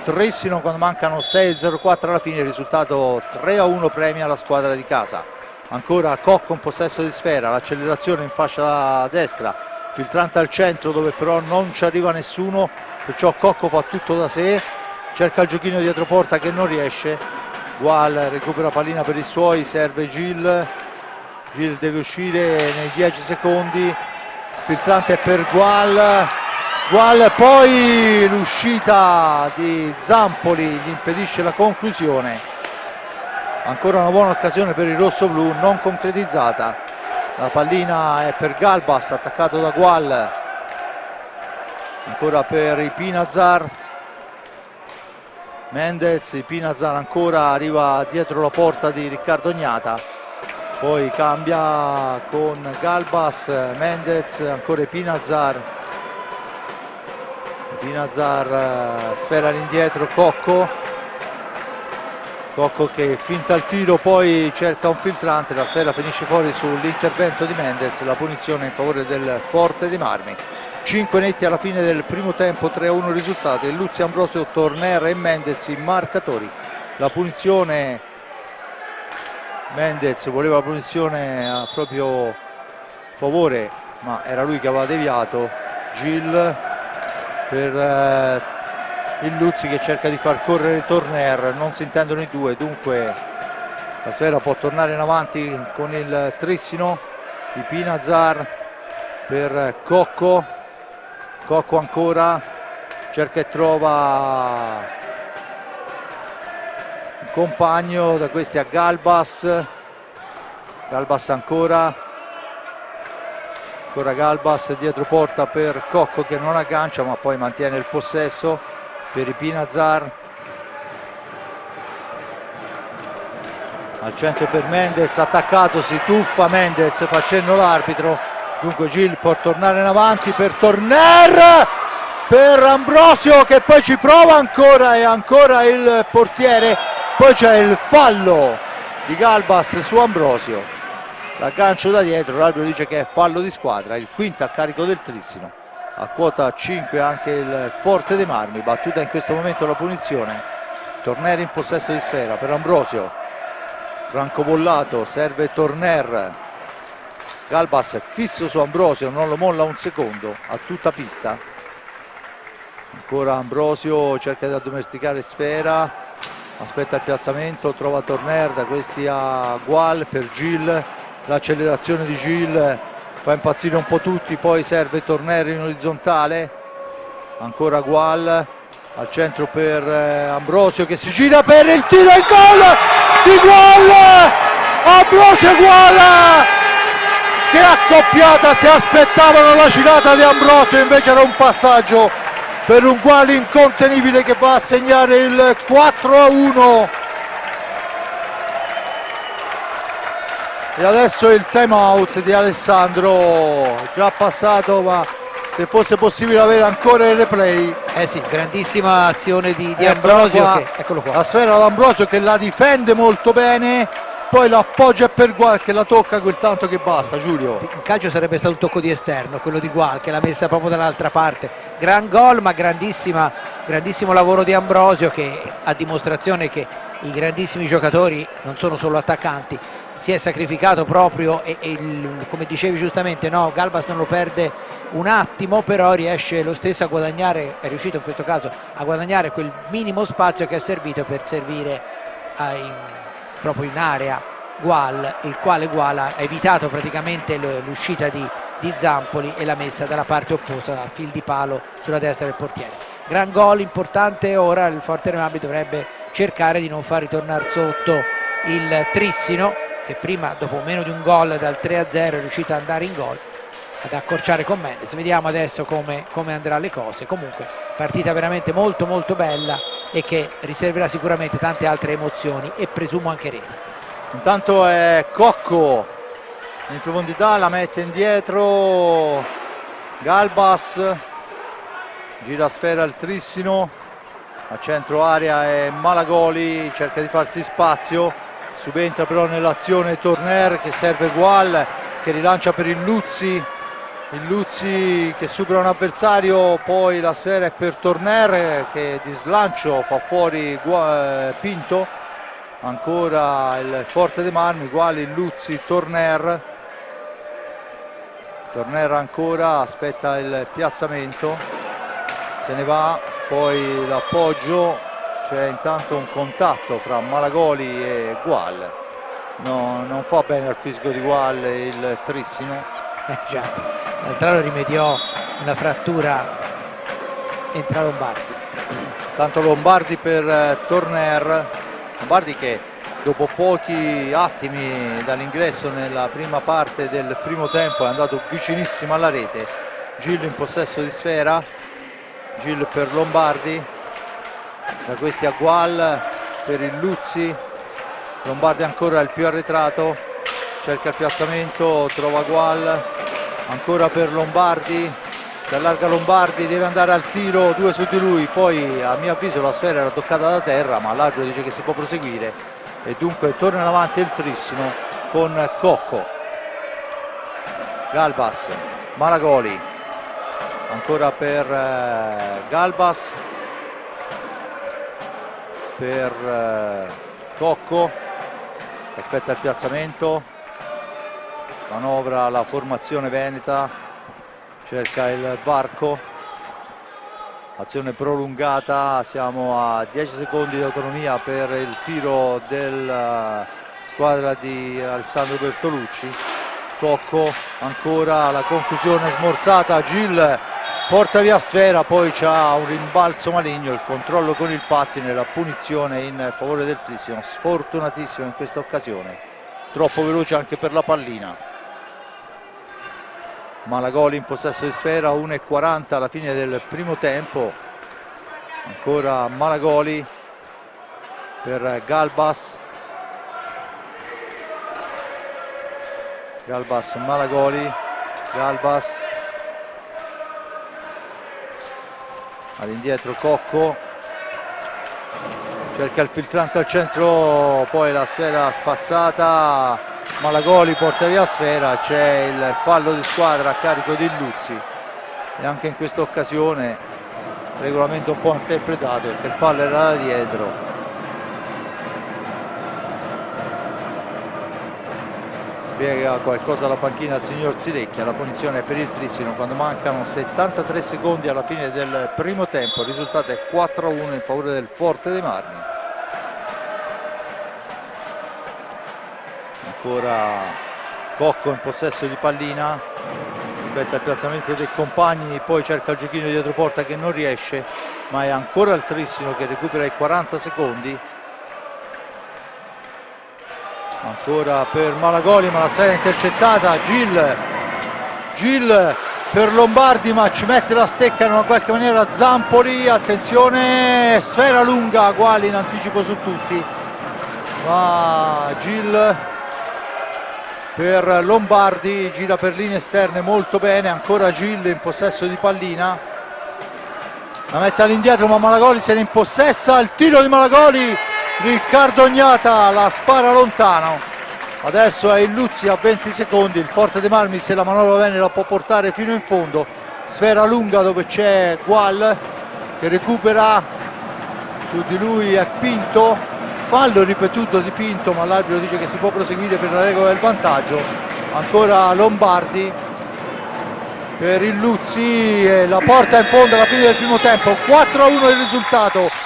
Trissino quando mancano 6:04 alla fine, il risultato 3-1 premia la squadra di casa. Ancora Cocco in possesso di sfera, l'accelerazione in fascia destra, filtrante al centro dove però non ci arriva nessuno, perciò Cocco fa tutto da sé, cerca il giochino dietro porta che non riesce. Gual recupera pallina per i suoi, serve Gil deve uscire nei 10 secondi, filtrante per Gual, poi l'uscita di Zampoli gli impedisce la conclusione. Ancora una buona occasione per il rossoblu, non concretizzata. La pallina è per Galbas, attaccato da Gual, ancora per Ipinazar. Mendez, Ipinazar ancora, arriva dietro la porta di Riccardo Gnata, poi cambia con Galbas, Mendez, ancora Ipinazar, sfera all'indietro, Cocco che finta il tiro, poi cerca un filtrante, la sfera finisce fuori sull'intervento di Mendez, la punizione in favore del Forte dei Marmi. 5 netti alla fine del primo tempo, 3-1 il risultato. Luzzi, Ambrosio, Torner e Mendez i marcatori. La punizione, Mendez voleva la punizione a proprio favore, ma era lui che aveva deviato. Gil per il Luzzi che cerca di far correre Torner, non si intendono i due, dunque la sfera può tornare in avanti con il Trissino. Ipinazar per Cocco ancora, cerca e trova un compagno, da questi a Galbas ancora Galbas dietro porta per Cocco che non aggancia ma poi mantiene il possesso per Ipinazar, al centro per Mendez, attaccato, si tuffa Mendez facendo l'arbitro, dunque Gil può tornare in avanti per Torner, per Ambrosio che poi ci prova ancora e ancora il portiere, poi c'è il fallo di Galbas su Ambrosio, l'aggancio da dietro, l'arbitro dice che è fallo di squadra, il quinto a carico del Trissino. A quota 5 anche il Forte dei Marmi, battuta in questo momento la punizione. Torner in possesso di sfera per Ambrosio, francobollato, serve Torner, Galbas è fisso su Ambrosio, non lo molla un secondo, a tutta pista. Ancora Ambrosio cerca di addomesticare sfera, aspetta il piazzamento, trova Torner, da questi a Gual per Gil, l'accelerazione di Gil fa impazzire un po' tutti, poi serve Torner in orizzontale, ancora Gual al centro per Ambrosio che si gira per il tiro e il gol di Gual, Ambrosio Gual che accoppiata, si aspettavano la girata di Ambrosio, invece era un passaggio per un Gual incontenibile che va a segnare il 4-1. E adesso il time out di Alessandro, già passato, ma se fosse possibile avere ancora il replay. Sì, grandissima azione di Ambrosio, eccolo qua. La sfera d'Ambrosio che la difende molto bene, poi l'appoggia per Gual che la tocca quel tanto che basta. Giulio, in calcio sarebbe stato un tocco di esterno quello di Gual che l'ha messa proprio dall'altra parte. Gran gol, ma grandissimo lavoro di Ambrosio, che a dimostrazione che i grandissimi giocatori non sono solo attaccanti, si è sacrificato proprio e come dicevi giustamente, no, Galbas non lo perde un attimo, però riesce lo stesso a guadagnare, è riuscito in questo caso a guadagnare quel minimo spazio che è servito per servire proprio in area Gual, il quale Gual ha evitato praticamente l'uscita di Zampoli e l'ha messa dalla parte opposta, a fil di palo sulla destra del portiere. Gran gol importante, ora il Forte dei Marmi dovrebbe cercare di non far ritornare sotto il Trissino, che prima dopo meno di un gol dal 3-0 è riuscito ad andare in gol, ad accorciare con Mendez. Vediamo adesso come andrà le cose. Comunque partita veramente molto molto bella e che riserverà sicuramente tante altre emozioni e presumo anche reti. Intanto è Cocco in profondità, la mette indietro Galbas, gira sfera al Trissino, a centro area è Malagoli, cerca di farsi spazio, subentra però nell'azione Torner che serve Gual che rilancia per il Luzzi che supera un avversario, poi la sfera è per Torner che di slancio fa fuori Pinto, ancora il Forte dei Marmi, Gual, il Luzzi, Torner Torner ancora, aspetta il piazzamento, se ne va, poi l'appoggio, c'è intanto un contatto fra Malagoli e Gual. No, non fa bene al fisico di Gual il Trissino. Già, l'altro anno rimediò una frattura entra Lombardi. Tanto Lombardi per Torner, Lombardi che dopo pochi attimi dall'ingresso nella prima parte del primo tempo è andato vicinissimo alla rete. Gil in possesso di sfera, Gil per Lombardi, da questi a Gual per il Luzzi, Lombardi ancora il più arretrato, cerca il piazzamento, trova Gual, ancora per Lombardi, si allarga Lombardi, deve andare al tiro, 2 su di lui, poi a mio avviso la sfera era toccata da terra, ma l'arbitro dice che si può proseguire e dunque torna in avanti il Trissino con Cocco. Galbas, Malagoli, ancora per Galbas, per Cocco, aspetta il piazzamento, manovra la formazione veneta, cerca il varco, azione prolungata, siamo a 10 secondi di autonomia per il tiro della squadra di Alessandro Bertolucci. Cocco ancora, la conclusione smorzata, Gil porta via sfera, poi c'ha un rimbalzo maligno, il controllo con il pattine, la punizione in favore del Trissino, sfortunatissimo in questa occasione, troppo veloce anche per la pallina. Malagoli in possesso di sfera, 1:40 alla fine del primo tempo, ancora Malagoli per Galbas, Galbas Malagoli, Galbas all'indietro Cocco, cerca il filtrante al centro, poi la sfera spazzata, Malagoli porta via sfera, c'è il fallo di squadra a carico di Luzzi e anche in questa occasione regolamento un po' interpretato perché il fallo era da dietro. Spiega qualcosa alla panchina al signor Silecchia, la punizione per il Trissino quando mancano 73 secondi alla fine del primo tempo, il risultato è 4-1 in favore del Forte dei Marmi. Ancora Cocco in possesso di pallina, aspetta il piazzamento dei compagni, poi cerca il giochino dietro porta che non riesce, ma è ancora il Trissino che recupera i 40 secondi. Ancora per Malagoli, ma la sfera è intercettata, Gil per Lombardi, ma ci mette la stecca in una qualche maniera Zampoli, attenzione, sfera lunga, Guali in anticipo su tutti, ma Gil per Lombardi, gira per linee esterne molto bene, ancora Gil in possesso di pallina, la mette all'indietro ma Malagoli se ne impossessa, il tiro di Malagoli, Riccardo Ognata la spara lontano, adesso è il Luzzi a 20 secondi, il Forte dei Marmi se la manovra bene la può portare fino in fondo, sfera lunga dove c'è Gual che recupera, su di lui è Pinto, fallo ripetuto di Pinto ma l'arbitro dice che si può proseguire per la regola del vantaggio, ancora Lombardi per il Luzzi e la porta in fondo alla fine del primo tempo, 4-1 il risultato.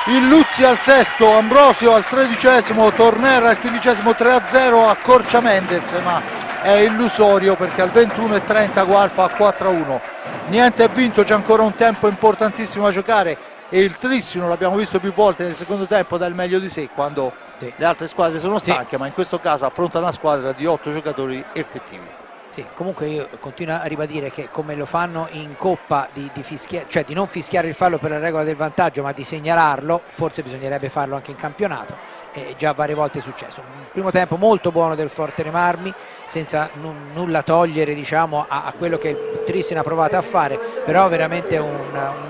Il Luzzi al sesto, Ambrosio al 13esimo, Torner al 15esimo, 3-0, accorcia Mendez ma è illusorio perché al 21:30 Gual fa 4-1. Niente è vinto, c'è ancora un tempo importantissimo da giocare e il Trissino, l'abbiamo visto più volte nel secondo tempo, dà il meglio di sé quando le altre squadre sono stanche, ma in questo caso affronta una squadra di 8 giocatori effettivi. Sì, comunque io continuo a ribadire che come lo fanno in Coppa di cioè di non fischiare il fallo per la regola del vantaggio ma di segnalarlo, forse bisognerebbe farlo anche in campionato, e già varie volte è successo. Un primo tempo molto buono del Forte dei Marmi, senza nulla togliere diciamo a quello che il Trissino ha provato a fare, però veramente un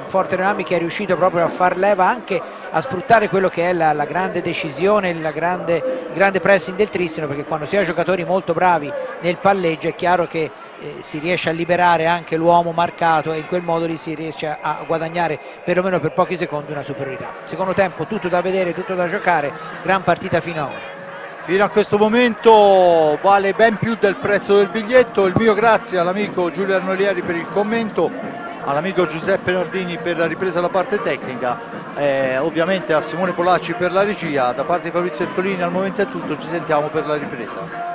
Forte dei Marmi che è riuscito proprio a far leva anche a sfruttare quello che è la grande decisione, il grande pressing del Trissino, perché quando si ha giocatori molto bravi nel palleggio è chiaro che si riesce a liberare anche l'uomo marcato e in quel modo lì si riesce a guadagnare perlomeno per pochi secondi una superiorità. Secondo tempo tutto da vedere, tutto da giocare, gran partita fino ad ora. Fino a questo momento vale ben più del prezzo del biglietto. Il mio grazie all'amico Giulio Arnolieri per il commento, all'amico Giuseppe Nardini per la ripresa della parte tecnica, ovviamente a Simone Polacci per la regia. Da parte di Fabrizio Ercolini al momento è tutto, ci sentiamo per la ripresa.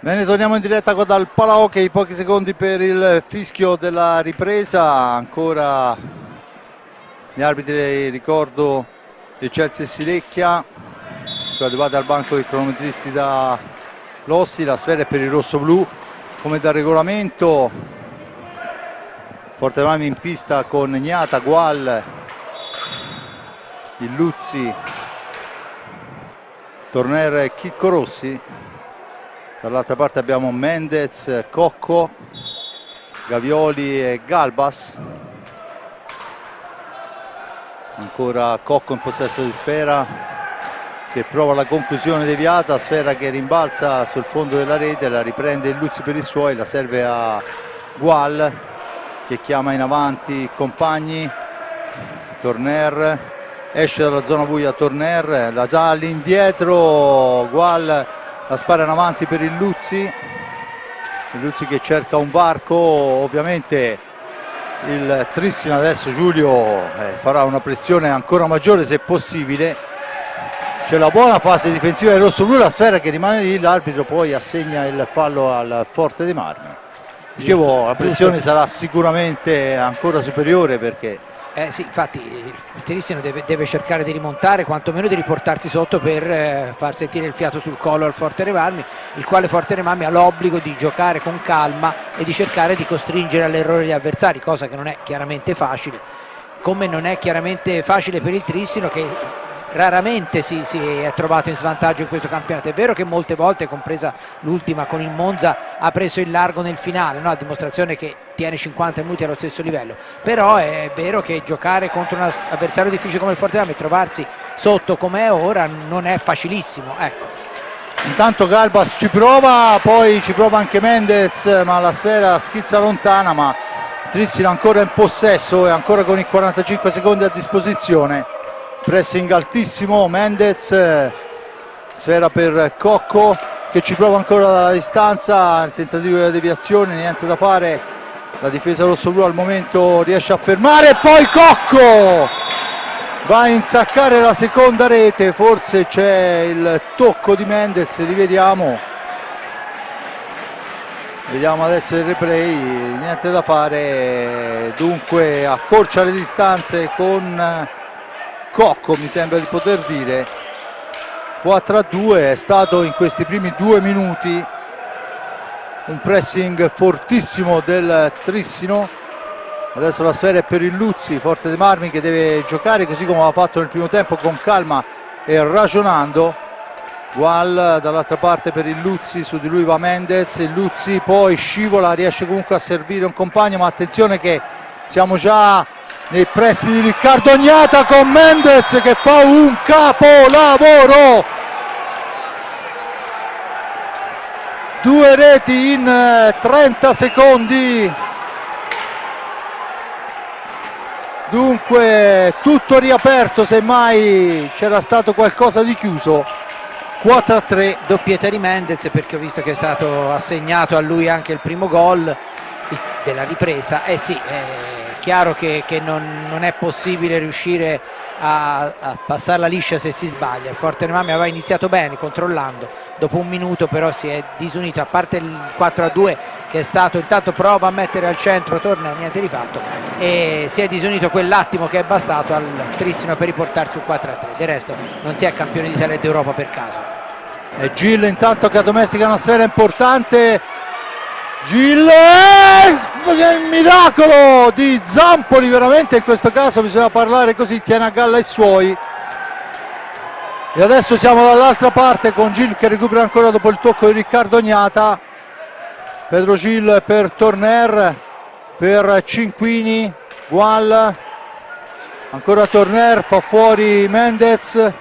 Bene, torniamo in diretta qua dal Palahockey, pochi secondi per il fischio della ripresa. Ancora gli arbitri, ricordo, di Chelsea e Silecchia, arrivati al banco dei cronometristi da Lossi. La sfera è per il rosso-blu come da regolamento. Forte Marmi in pista con Gnata, Gual, Illuzzi, Torner e Chicco Rossi. Dall'altra parte abbiamo Mendez, Cocco, Gavioli e Galbas. Ancora Cocco in possesso di sfera, che prova la conclusione deviata, sfera che rimbalza sul fondo della rete, la riprende Illuzzi per i suoi, la serve a Gual, che chiama in avanti i compagni. Torner esce dalla zona buia, Torner la dà all'indietro, Gual la spara in avanti per Illuzzi che cerca un varco. Ovviamente il Trissina adesso, Giulio, farà una pressione ancora maggiore se possibile. C'è la buona fase difensiva del rosso-blu, la sfera che rimane lì, l'arbitro poi assegna il fallo al Forte dei Marmi. Dicevo, la pressione sarà sicuramente ancora superiore, perché sì, infatti il Trissino deve cercare di rimontare, quantomeno di riportarsi sotto per far sentire il fiato sul collo al Forte dei Marmi, il quale Forte dei Marmi ha l'obbligo di giocare con calma e di cercare di costringere all'errore gli avversari, cosa che non è chiaramente facile, come non è chiaramente facile per il Trissino, che raramente si è trovato in svantaggio in questo campionato. È vero che molte volte, compresa l'ultima con il Monza, ha preso il largo nel finale, no? A dimostrazione che tiene 50 minuti allo stesso livello, però è vero che giocare contro un avversario difficile come il Forte dei Marmi e trovarsi sotto come è ora non è facilissimo, ecco. Intanto Galbas ci prova, poi ci prova anche Mendez, ma la sfera schizza lontana. Ma Trissino ancora in possesso e ancora con i 45 secondi a disposizione. Pressing altissimo, Mendez, sfera per Cocco che ci prova ancora dalla distanza, il tentativo della deviazione, niente da fare, la difesa rosso-blu al momento riesce a fermare, e poi Cocco va a insaccare la seconda rete, forse c'è il tocco di Mendez, rivediamo, vediamo adesso il replay, niente da fare, dunque accorcia le distanze con Cocco, mi sembra di poter dire. 4-2, è stato in questi primi 2 minuti un pressing fortissimo del Trissino. Adesso la sfera è per Illuzzi, Forte dei Marmi che deve giocare così come aveva fatto nel primo tempo, con calma e ragionando. Gual dall'altra parte per Illuzzi, su di lui va Mendez, Illuzzi poi scivola, riesce comunque a servire un compagno, ma attenzione che siamo già nei pressi di Riccardo Gnata con Mendez che fa un capolavoro, 2 reti in 30 secondi, dunque tutto riaperto, semmai c'era stato qualcosa di chiuso. 4-3, doppietta di Mendez, perché ho visto che è stato assegnato a lui anche il primo gol della ripresa. Sì, chiaro che non è possibile riuscire a passarla liscia se si sbaglia. Il Forte dei Marmi aveva iniziato bene controllando, dopo un minuto però si è disunito, a parte il 4-2 che è stato, intanto prova a mettere al centro, torna, niente di fatto, e si è disunito quell'attimo che è bastato al Trissino per riportarsi un 4-3. Del resto non si è campione d'Italia ed d'Europa per caso. E Gil intanto che addomestica una sfera importante, Gil, il miracolo di Zampoli, veramente in questo caso bisogna parlare così, tiene a galla i suoi. E adesso siamo dall'altra parte con Gil che recupera ancora dopo il tocco di Riccardo Gnata. Pedro Gil per Torner, per Cinquini, Gual, ancora Torner, fa fuori Mendez,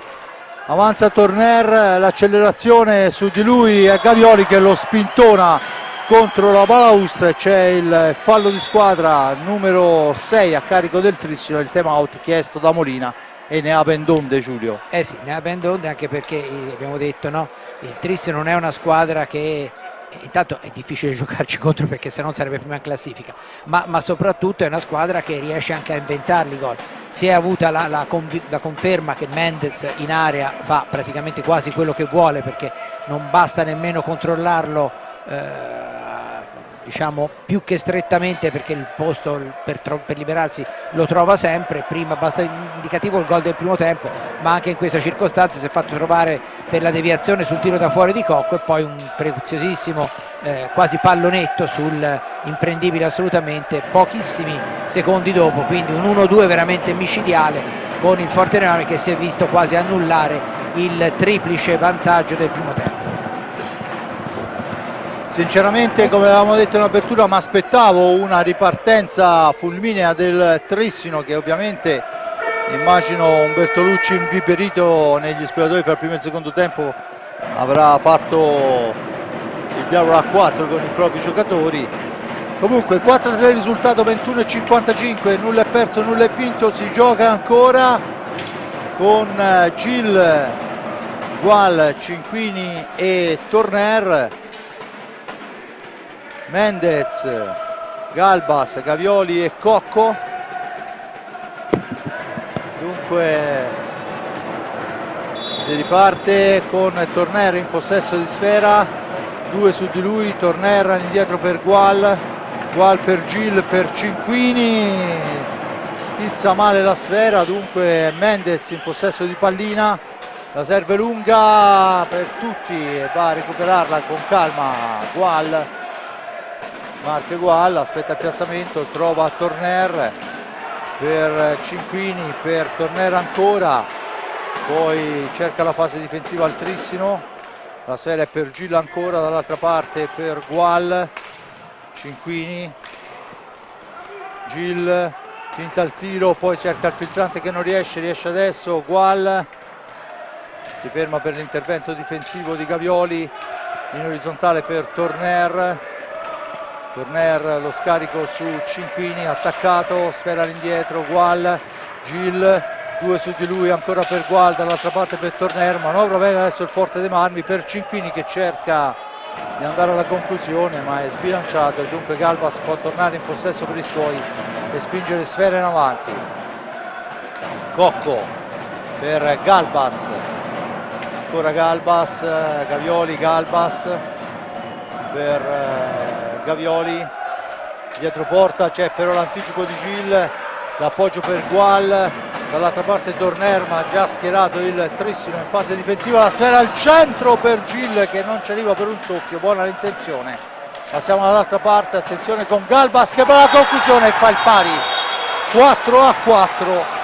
avanza Torner, l'accelerazione su di lui è Gavioli che lo spintona contro la balaustra. C'è il fallo di squadra numero 6 a carico del Trissino, il time out chiesto da Molina, e ne ha ben donde, Giulio. Sì, ne ha ben donde, anche perché abbiamo detto, no, il Trissino non è una squadra che, intanto è difficile giocarci contro perché se no sarebbe prima in classifica, ma soprattutto è una squadra che riesce anche a inventarli gol. Si è avuta la conferma che Mendez in area fa praticamente quasi quello che vuole, perché non basta nemmeno controllarlo diciamo più che strettamente, perché il posto per liberarsi lo trova sempre. Prima basta indicativo il gol del primo tempo, ma anche in questa circostanza si è fatto trovare per la deviazione sul tiro da fuori di Cocco, e poi un preziosissimo quasi pallonetto sul imprendibile assolutamente pochissimi secondi dopo, quindi un 1-2 veramente micidiale, con il Forte Marmi che si è visto quasi annullare il triplice vantaggio del primo tempo. Sinceramente, come avevamo detto in apertura, mi aspettavo una ripartenza fulminea del Trissino, che ovviamente immagino un Bertolucci inviperito negli spogliatoi fra il primo e il secondo tempo avrà fatto il diavolo a 4 con i propri giocatori. Comunque 4-3 risultato, 21:55, nulla è perso, nulla è vinto. Si gioca ancora con Gil, Gual, Cinquini e Torner. Mendez, Galbas, Gavioli e Cocco. Dunque si riparte con Torner in possesso di sfera, 2 su di lui, Torner indietro per Gual, Gual per Gil, per Cinquini, schizza male la sfera, dunque Mendez in possesso di pallina, la serve lunga per tutti e va a recuperarla con calma Gual. Marche Gual, aspetta il piazzamento, trova Torner per Cinquini, per Torner ancora, poi cerca la fase difensiva al Trissino, la sfera è per Gil ancora, dall'altra parte per Gual, Cinquini, Gil, finta il tiro, poi cerca il filtrante che non riesce adesso, Gual, si ferma per l'intervento difensivo di Gavioli, in orizzontale per Torner. Torner, lo scarico su Cinquini, attaccato, sfera all'indietro, Gual, Gil, 2 su di lui ancora per Gual, dall'altra parte per Torner, manovra bene adesso il Forte dei Marmi per Cinquini che cerca di andare alla conclusione ma è sbilanciato e dunque Galbas può tornare in possesso per i suoi e spingere sfera in avanti. Cocco per Galbas, ancora Galbas, Gavioli, Galbas per Gavioli, dietro porta c'è però l'anticipo di Gil, l'appoggio per Gual, dall'altra parte Torner ma già schierato il Trissino in fase difensiva, la sfera al centro per Gil che non ci arriva per un soffio, buona l'intenzione. Passiamo dall'altra parte, attenzione con Galbas che va alla conclusione e fa il pari, 4-4.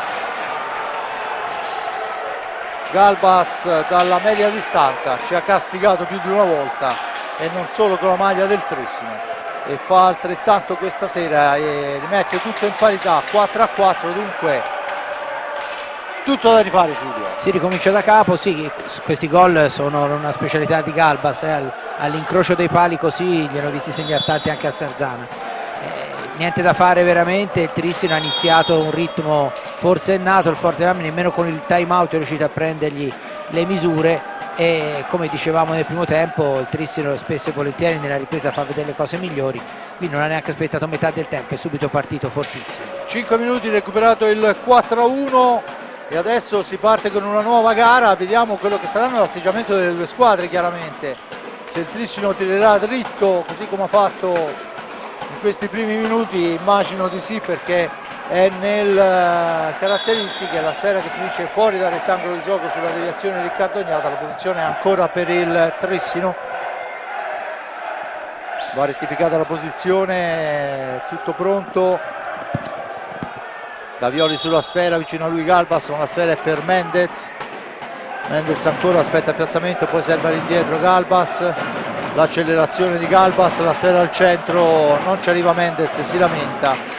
Galbas dalla media distanza ci ha castigato più di una volta e non solo con la maglia del Trissino, e fa altrettanto questa sera e rimette tutto in parità, 4-4, dunque tutto da rifare. Giulio, si ricomincia da capo, sì, questi gol sono una specialità di Galbas, all'incrocio dei pali così li hanno visti segnare tanti anche a Sarzana, niente da fare veramente. Il Trissino ha iniziato un ritmo forsennato, il Forte Marmi nemmeno con il time out è riuscito a prendergli le misure e come dicevamo nel primo tempo il Trissino spesso e volentieri nella ripresa fa vedere le cose migliori, qui non ha neanche aspettato metà del tempo, è subito partito fortissimo. 5 minuti, recuperato il 4-1 e adesso si parte con una nuova gara, vediamo quello che saranno l'atteggiamento delle due squadre. Chiaramente se il Trissino tirerà dritto così come ha fatto in questi primi minuti, immagino di sì, perché è nelle caratteristiche, la sfera che finisce fuori dal rettangolo di gioco sulla deviazione di Riccardo Ognata, la posizione è ancora per il Trissino, va rettificata la posizione, tutto pronto, Gavioli sulla sfera, vicino a lui Galbas, ma la sfera è per Mendez, Mendez ancora aspetta il piazzamento, poi serve all'indietro Galbas, l'accelerazione di Galbas, la sfera al centro, non ci arriva Mendez e si lamenta.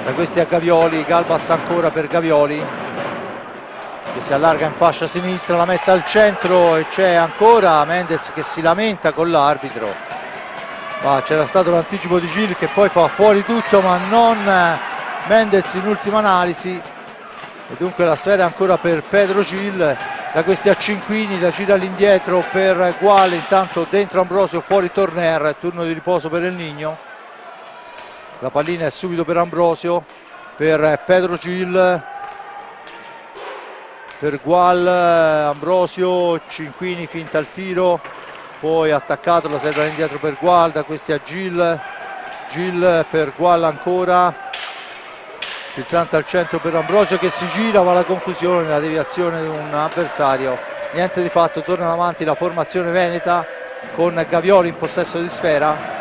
Da questi a Gavioli, Galbas ancora per Gavioli che si allarga in fascia sinistra, la mette al centro e c'è ancora Mendez che si lamenta con l'arbitro. C'era stato l'anticipo di Gil che poi fa fuori tutto ma non Mendez in ultima analisi e dunque la sfera è ancora per Pedro Gil. Da questi a Cinquini, la gira all'indietro per Gual, intanto dentro Ambrosio, fuori Torner, turno di riposo per El Niño. La pallina è subito per Ambrosio, per Pedro Gil, per Gual, Ambrosio, Cinquini finta il tiro, poi attaccato, la serve indietro per Gual, da questi a Gil per Gual ancora, filtrante al centro per Ambrosio che si gira, ma la conclusione, la deviazione di un avversario, niente di fatto. Torna avanti la formazione veneta con Gavioli in possesso di sfera.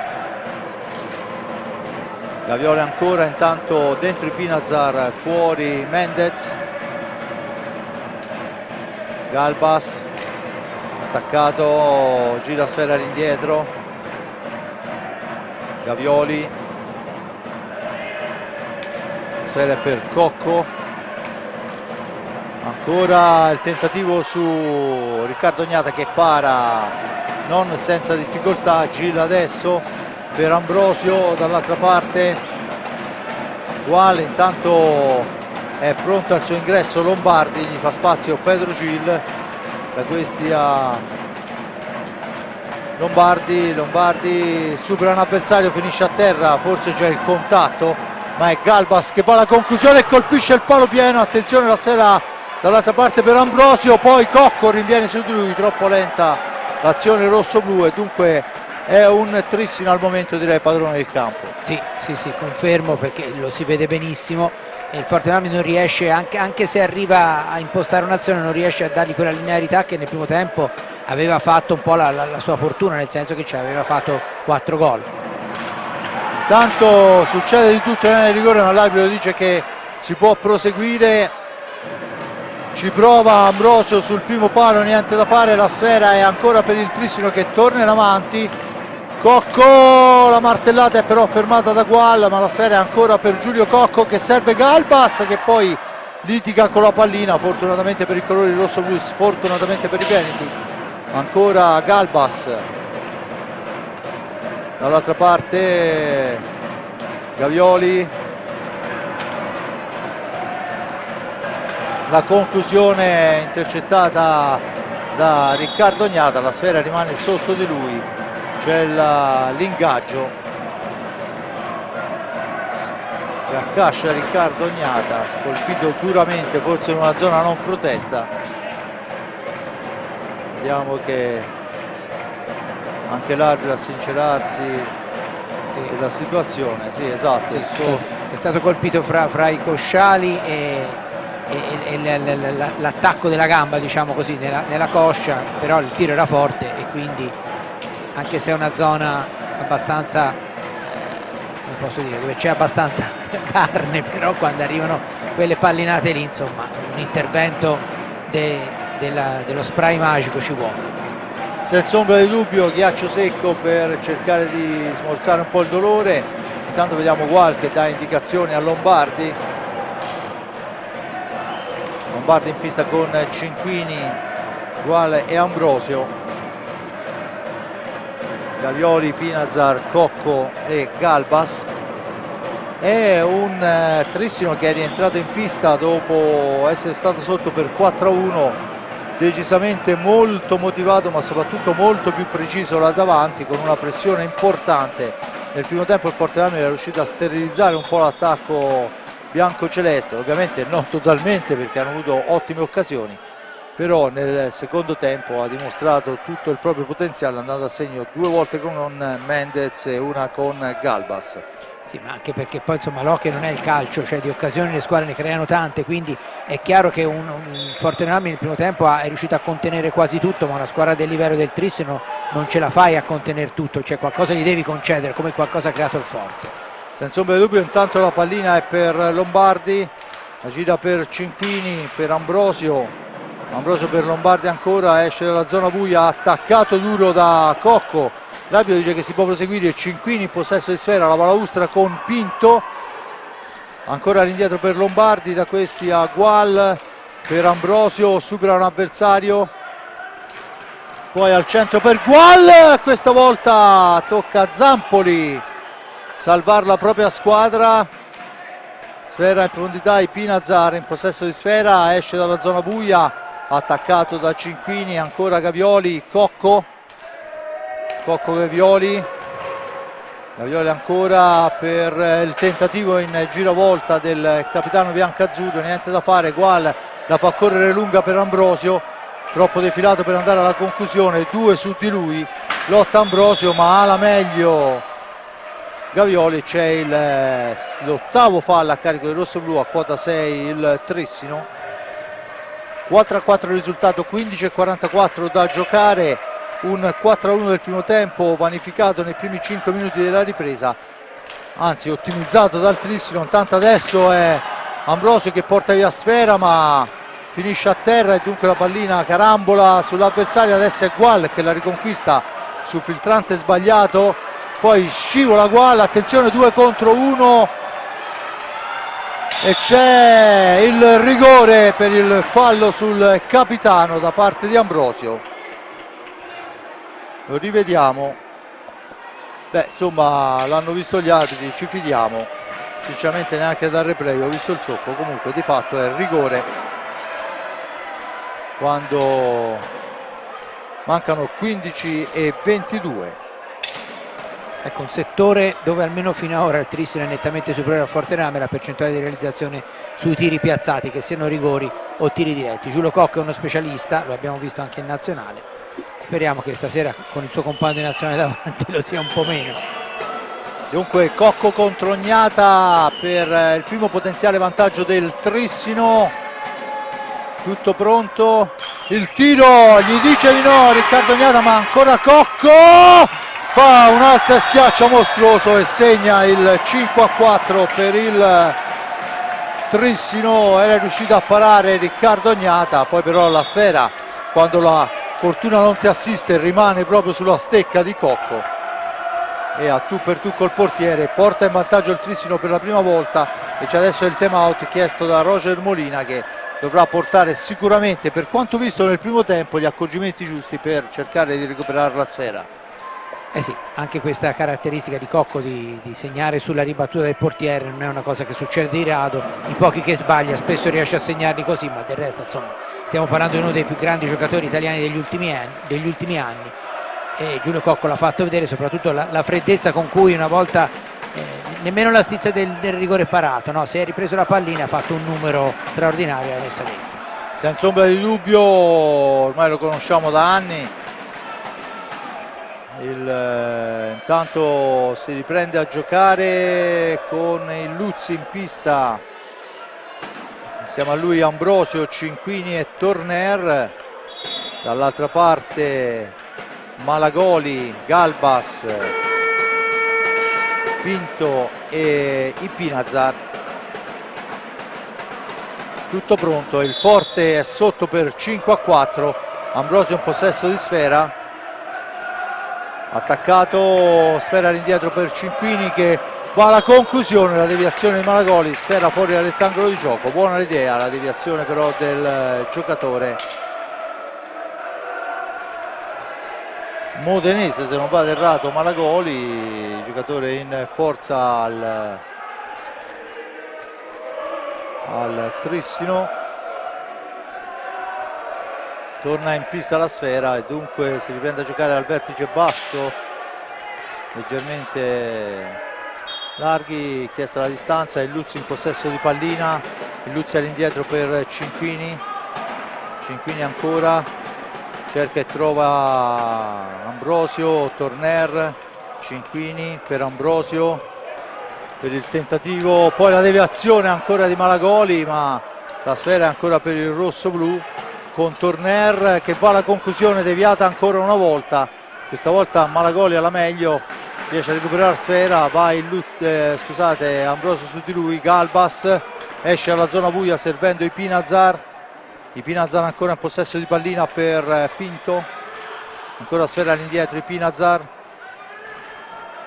Gavioli ancora, intanto dentro i Pinazar, fuori Mendez. Galbas attaccato, gira sfera all'indietro. Gavioli, sfera per Cocco, ancora il tentativo su Riccardo Ognata che para non senza difficoltà. Gil adesso per Ambrosio, dall'altra parte Gual, intanto è pronto al suo ingresso Lombardi, gli fa spazio Pedro Gil, da questi a Lombardi supera un avversario, finisce a terra, forse c'è il contatto, ma è Galbas che fa la conclusione e colpisce il palo pieno. Attenzione, la sfera dall'altra parte per Ambrosio, poi Cocco rinviene su di lui, troppo lenta l'azione rosso-blu e dunque è un Trissino al momento, direi, padrone del campo. Sì, confermo, perché lo si vede benissimo e il Forte Marmi non riesce, anche se arriva a impostare un'azione, non riesce a dargli quella linearità che nel primo tempo aveva fatto un po' la sua fortuna, nel senso che ci aveva fatto 4 gol. Intanto succede di tutto nel rigore, ma l'arbitro dice che si può proseguire. Ci prova Ambrosio sul primo palo, niente da fare, la sfera è ancora per il Trissino che torna in avanti. Cocco, la martellata è però fermata da Gual, ma la sfera è ancora per Giulio Cocco che serve Galbas che poi litiga con la pallina, fortunatamente per i colori rosso-blu, sfortunatamente per i veneti. Ancora Galbas, dall'altra parte Gavioli, la conclusione intercettata da Riccardo Ognata, la sfera rimane sotto di lui, c'è l'ingaggio, si accascia Riccardo Ognata, colpito duramente, forse in una zona non protetta. Vediamo che anche l'arbitro a sincerarsi della situazione. Sì, esatto, è stato colpito fra i cosciali e l'attacco della gamba, diciamo così, nella coscia, però il tiro era forte e quindi, anche se è una zona abbastanza come posso dire, dove c'è abbastanza carne, però quando arrivano quelle pallinate lì, insomma, un intervento dello spray magico ci vuole. Senza ombra di dubbio ghiaccio secco per cercare di smorzare un po' il dolore. Intanto vediamo Gual che dà indicazioni a Lombardi in pista con Cinquini, Gual e Ambrosio. Gavioli, Pinazar, Cocco e Galbas. È un Trissino che è rientrato in pista dopo essere stato sotto per 4-1, decisamente molto motivato, ma soprattutto molto più preciso là davanti, con una pressione importante. Nel primo tempo il Forte Marmi era riuscito a sterilizzare un po' l'attacco bianco-celeste, ovviamente non totalmente perché hanno avuto ottime occasioni, però nel secondo tempo ha dimostrato tutto il proprio potenziale, andando a segno 2 volte con Mendez e una con Galbas. Sì, ma anche perché poi insomma l'hockey non è il calcio, cioè di occasioni le squadre ne creano tante, quindi è chiaro che un Forte Marmi nel primo tempo è riuscito a contenere quasi tutto, ma una squadra del livello del Trissino non ce la fai a contenere tutto, cioè qualcosa gli devi concedere, come qualcosa ha creato il Forte. Senza ombra di dubbio, intanto la pallina è per Lombardi, la gira per Cinquini, per Ambrosio per Lombardi ancora, esce dalla zona buia, attaccato duro da Cocco. L'arbitro dice che si può proseguire. Cinquini in possesso di sfera, la balaustra con Pinto, ancora all'indietro per Lombardi, da questi a Gual, per Ambrosio, supera un avversario, poi al centro per Gual, questa volta tocca a Zampoli salvare la propria squadra. Sfera in profondità, i Pinazar in possesso di sfera, esce dalla zona buia, attaccato da Cinquini, ancora Gavioli, Cocco Gavioli ancora per il tentativo in giravolta del capitano biancazzurro, niente da fare. Gual la fa correre lunga per Ambrosio, troppo defilato per andare alla conclusione, 2 su di lui, lotta Ambrosio ma ha la meglio Gavioli. C'è l'8º fallo a carico del rossoblu, a quota 6 il Trissino. 4-4 il risultato, 15:44 da giocare, un 4-1 del primo tempo vanificato nei primi 5 minuti della ripresa, anzi ottimizzato dal Trissino. Intanto adesso è Ambrosio che porta via sfera ma finisce a terra e dunque la pallina carambola sull'avversario. Adesso è Gual che la riconquista su filtrante sbagliato, poi scivola Gual, attenzione 2 contro 1 e c'è il rigore per il fallo sul capitano da parte di Ambrosio. Lo rivediamo, insomma l'hanno visto gli arbitri, ci fidiamo, sinceramente neanche dal replay ho visto il tocco, comunque di fatto è il rigore quando mancano 15:22. Ecco, un settore dove almeno fino ad ora il Trissino è nettamente superiore al Fortename, la percentuale di realizzazione sui tiri piazzati, che siano rigori o tiri diretti. Giulio Cocco è uno specialista, lo abbiamo visto anche in nazionale, speriamo che stasera con il suo compagno di nazionale davanti lo sia un po' meno. Dunque Cocco contro Ognata per il primo potenziale vantaggio del Trissino, tutto pronto, il tiro gli dice di no Riccardo Ognata ma ancora Cocco fa un alza e schiaccia mostruoso e segna il 5-4 per il Trissino. Era riuscito a parare Riccardo Ognata, poi però la sfera, quando la fortuna non ti assiste, rimane proprio sulla stecca di Cocco e a tu per tu col portiere porta in vantaggio il Trissino per la prima volta. E c'è adesso il time out chiesto da Roger Molina, che dovrà portare sicuramente, per quanto visto nel primo tempo, gli accorgimenti giusti per cercare di recuperare la sfera. Eh sì, anche questa caratteristica di Cocco di segnare sulla ribattuta del portiere non è una cosa che succede di rado, i pochi che sbaglia spesso riesce a segnarli così, ma del resto insomma stiamo parlando di uno dei più grandi giocatori italiani degli ultimi anni e Giulio Cocco l'ha fatto vedere, soprattutto la freddezza con cui una volta nemmeno la stizza del rigore parato, no? Si è ripreso la pallina, ha fatto un numero straordinario e l'ha messa dentro. Senza ombra di dubbio, ormai lo conosciamo da anni. Intanto si riprende a giocare con il Luzzi in pista, insieme a lui Ambrosio, Cinquini e Torner, dall'altra parte Malagoli, Galbas, Pinto e Ipinazar. Tutto pronto, il Forte è sotto per 5-4, Ambrosio in possesso di sfera, attaccato, sfera all'indietro per Cinquini che va alla conclusione, la deviazione di Malagoli, sfera fuori dal rettangolo di gioco, buona l'idea, la deviazione però del giocatore modenese, se non vado errato, Malagoli, giocatore in forza al Trissino. Torna in pista la sfera e dunque si riprende a giocare al vertice basso, leggermente larghi, chiesta la distanza, il Luzzi in possesso di pallina, il Luzzi all'indietro per Cinquini, Cinquini ancora, cerca e trova Ambrosio, Torner, Cinquini per Ambrosio, per il tentativo, poi la deviazione ancora di Malagoli, ma la sfera è ancora per il rosso-blu, con Torner che va alla conclusione, deviata ancora una volta, questa volta Malagoli alla meglio, riesce a recuperare sfera, va Ambrosio su di lui, Galbas esce alla zona buia servendo Ipinazar ancora in possesso di pallina per Pinto, ancora sfera all'indietro Ipinazar,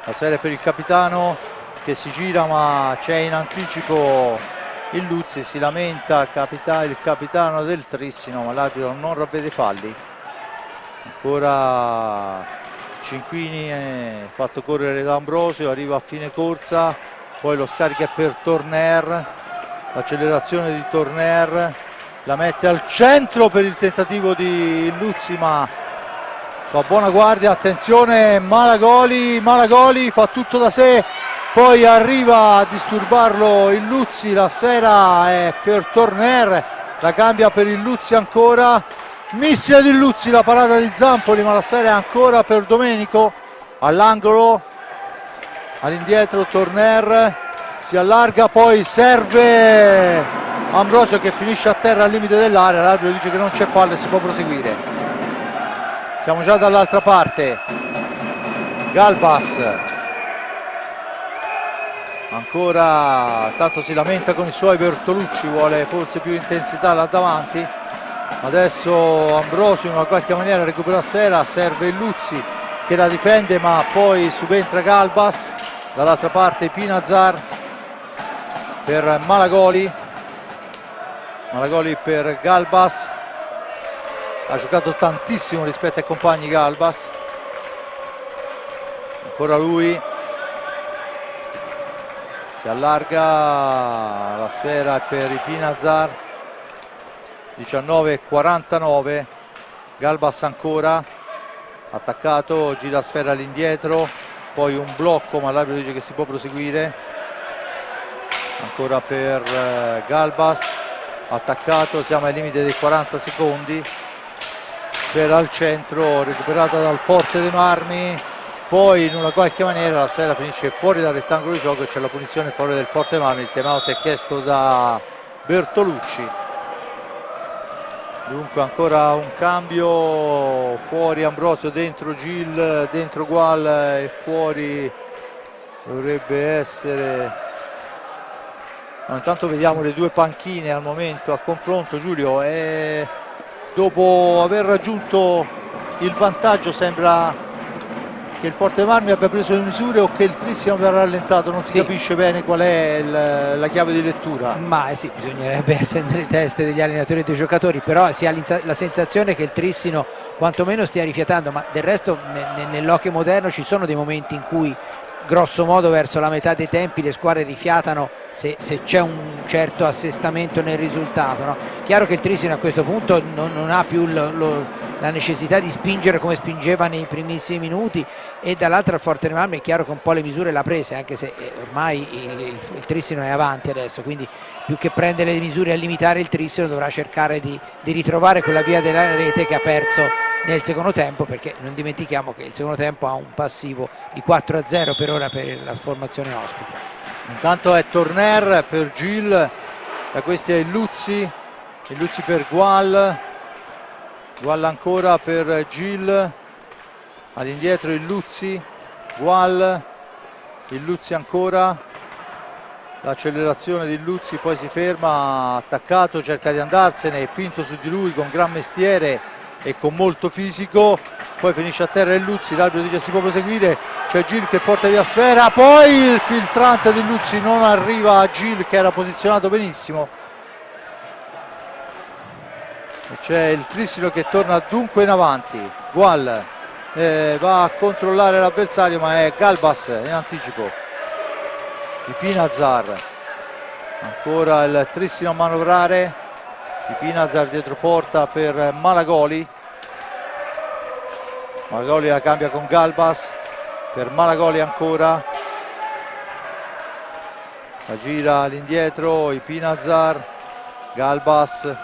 la sfera è per il capitano che si gira ma c'è in anticipo il Luzzi, si lamenta il capitano del Trissino, ma l'arbitro non ravvede falli. Ancora Cinquini è fatto correre da Ambrosio, arriva a fine corsa, poi lo scarica per Torner, l'accelerazione di Torner, la mette al centro per il tentativo di Luzzi, ma fa buona guardia, attenzione Malagoli fa tutto da sé, poi arriva a disturbarlo il Luzzi, la sfera è per Torner, la cambia per il Luzzi ancora, Missile di Luzzi, la parata di Zampoli, ma la sfera è ancora per Domenico, all'angolo, all'indietro Torner, si allarga, poi serve Ambrosio che finisce a terra al limite dell'area, l'arbitro dice che non c'è fallo e si può proseguire. Siamo già dall'altra parte. Galbas ancora, tanto si lamenta con i suoi, Bertolucci vuole forse più intensità là davanti. Adesso Ambrosio in una qualche maniera recupera la sfera, serve Luzzi che la difende, ma poi subentra Galbas. Dall'altra parte Pinazar per Malagoli, Malagoli per Galbas, ha giocato tantissimo rispetto ai compagni Galbas, ancora lui, si allarga, la sfera è per i Pinazar, 19:49, Galbas ancora, attaccato, gira sfera all'indietro, poi un blocco ma l'arbitro dice che si può proseguire, ancora per Galbas, attaccato, siamo ai limiti dei 40 secondi, sfera al centro, recuperata dal Forte dei Marmi, poi in una qualche maniera la sfera finisce fuori dal rettangolo di gioco e c'è la punizione a favore del Forte dei Marmi, il timeout è chiesto da Bertolucci. Dunque ancora un cambio, fuori Ambrosio, dentro Gil, dentro Gual e fuori dovrebbe essere... No, intanto vediamo le due panchine al momento a confronto, Giulio, e dopo aver raggiunto il vantaggio sembra che il Forte Marmi abbia preso le misure o che il Trissino abbia rallentato, non si capisce bene qual è la chiave di lettura. Ma sì, bisognerebbe essere nelle teste degli allenatori e dei giocatori, però si ha la sensazione che il Trissino quantomeno stia rifiatando, ma del resto nell'hockey moderno ci sono dei momenti in cui grosso modo verso la metà dei tempi le squadre rifiatano se c'è un certo assestamento nel risultato, no? Chiaro che il Trissino a questo punto non ha più la necessità di spingere come spingeva nei primissimi minuti, e dall'altra il Forte dei Marmi è chiaro che un po' le misure l'ha prese, anche se ormai il Trissino è avanti adesso, quindi più che prendere le misure a limitare il Trissino dovrà cercare di ritrovare quella via della rete che ha perso nel secondo tempo, perché non dimentichiamo che il secondo tempo ha un passivo di 4-0 per ora per la formazione ospite. Intanto è Torner per Gil, da questi è il Luzzi per Gual, Gual ancora per Gil, all'indietro il Luzzi, Gual, il Luzzi ancora, l'accelerazione di Luzzi, poi si ferma, attaccato, cerca di andarsene, Pinto su di lui con gran mestiere e con molto fisico, poi finisce a terra il Luzzi, l'arbitro dice si può proseguire, c'è Gil che porta via sfera, poi il filtrante di Luzzi non arriva a Gil che era posizionato benissimo, e c'è il Trissino che torna dunque in avanti. Gual va a controllare l'avversario, ma è Galbas in anticipo, di Pinazar, ancora il Trissino a manovrare, di Pinazar dietro porta per Malagoli, Malagoli la cambia con Galbas, per Malagoli ancora, la gira all'indietro, i Pinazar, Galbas,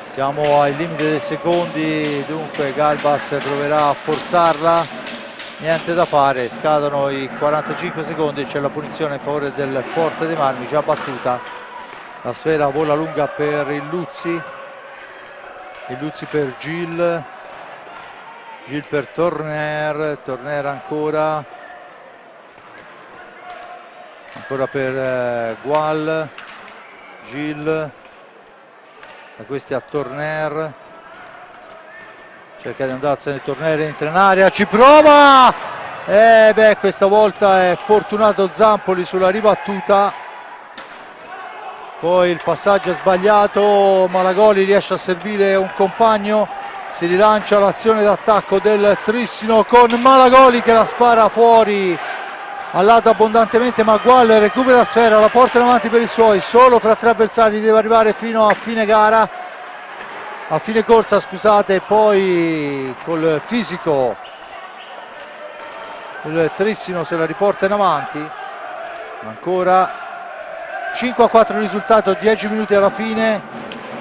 siamo ai limiti dei secondi, dunque Galbas proverà a forzarla, niente da fare, scadono i 45 secondi e c'è la punizione in favore del Forte dei Marmi già battuta, la sfera vola lunga per il Luzzi per Gil, Gil per Torner ancora per Gual, Gil, da questi a Torner, cerca di andarsene, Torner entra in area, ci prova, questa volta è fortunato Zampoli sulla ribattuta, poi il passaggio è sbagliato, Malagoli riesce a servire un compagno, si rilancia l'azione d'attacco del Trissino con Malagoli che la spara fuori al lato abbondantemente, ma Gual recupera la sfera, la porta in avanti per i suoi, solo fra tre avversari, deve arrivare fino a fine gara, a fine corsa scusate, poi col fisico il Trissino se la riporta in avanti, ancora 5-4 il risultato, 10 minuti alla fine,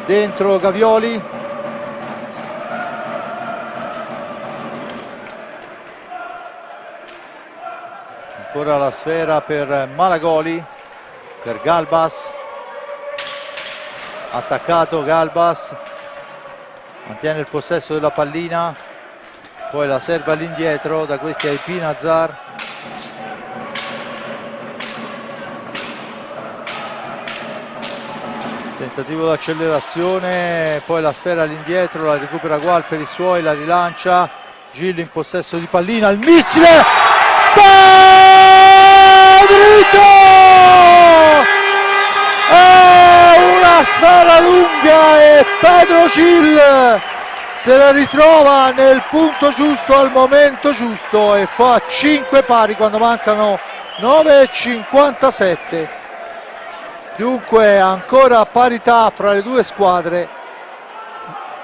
dentro Gavioli. Ancora la sfera per Malagoli, per Galbas, attaccato Galbas, mantiene il possesso della pallina, poi la serve all'indietro, da questi ai Pinazar. Tentativo d'accelerazione, poi la sfera all'indietro, la recupera Gual per i suoi, la rilancia, Gil in possesso di pallina, il missile! Dritto! Una sfera lunga e Pedro Gil se la ritrova nel punto giusto al momento giusto e fa 5 pari quando mancano 9,57. Dunque ancora parità fra le due squadre.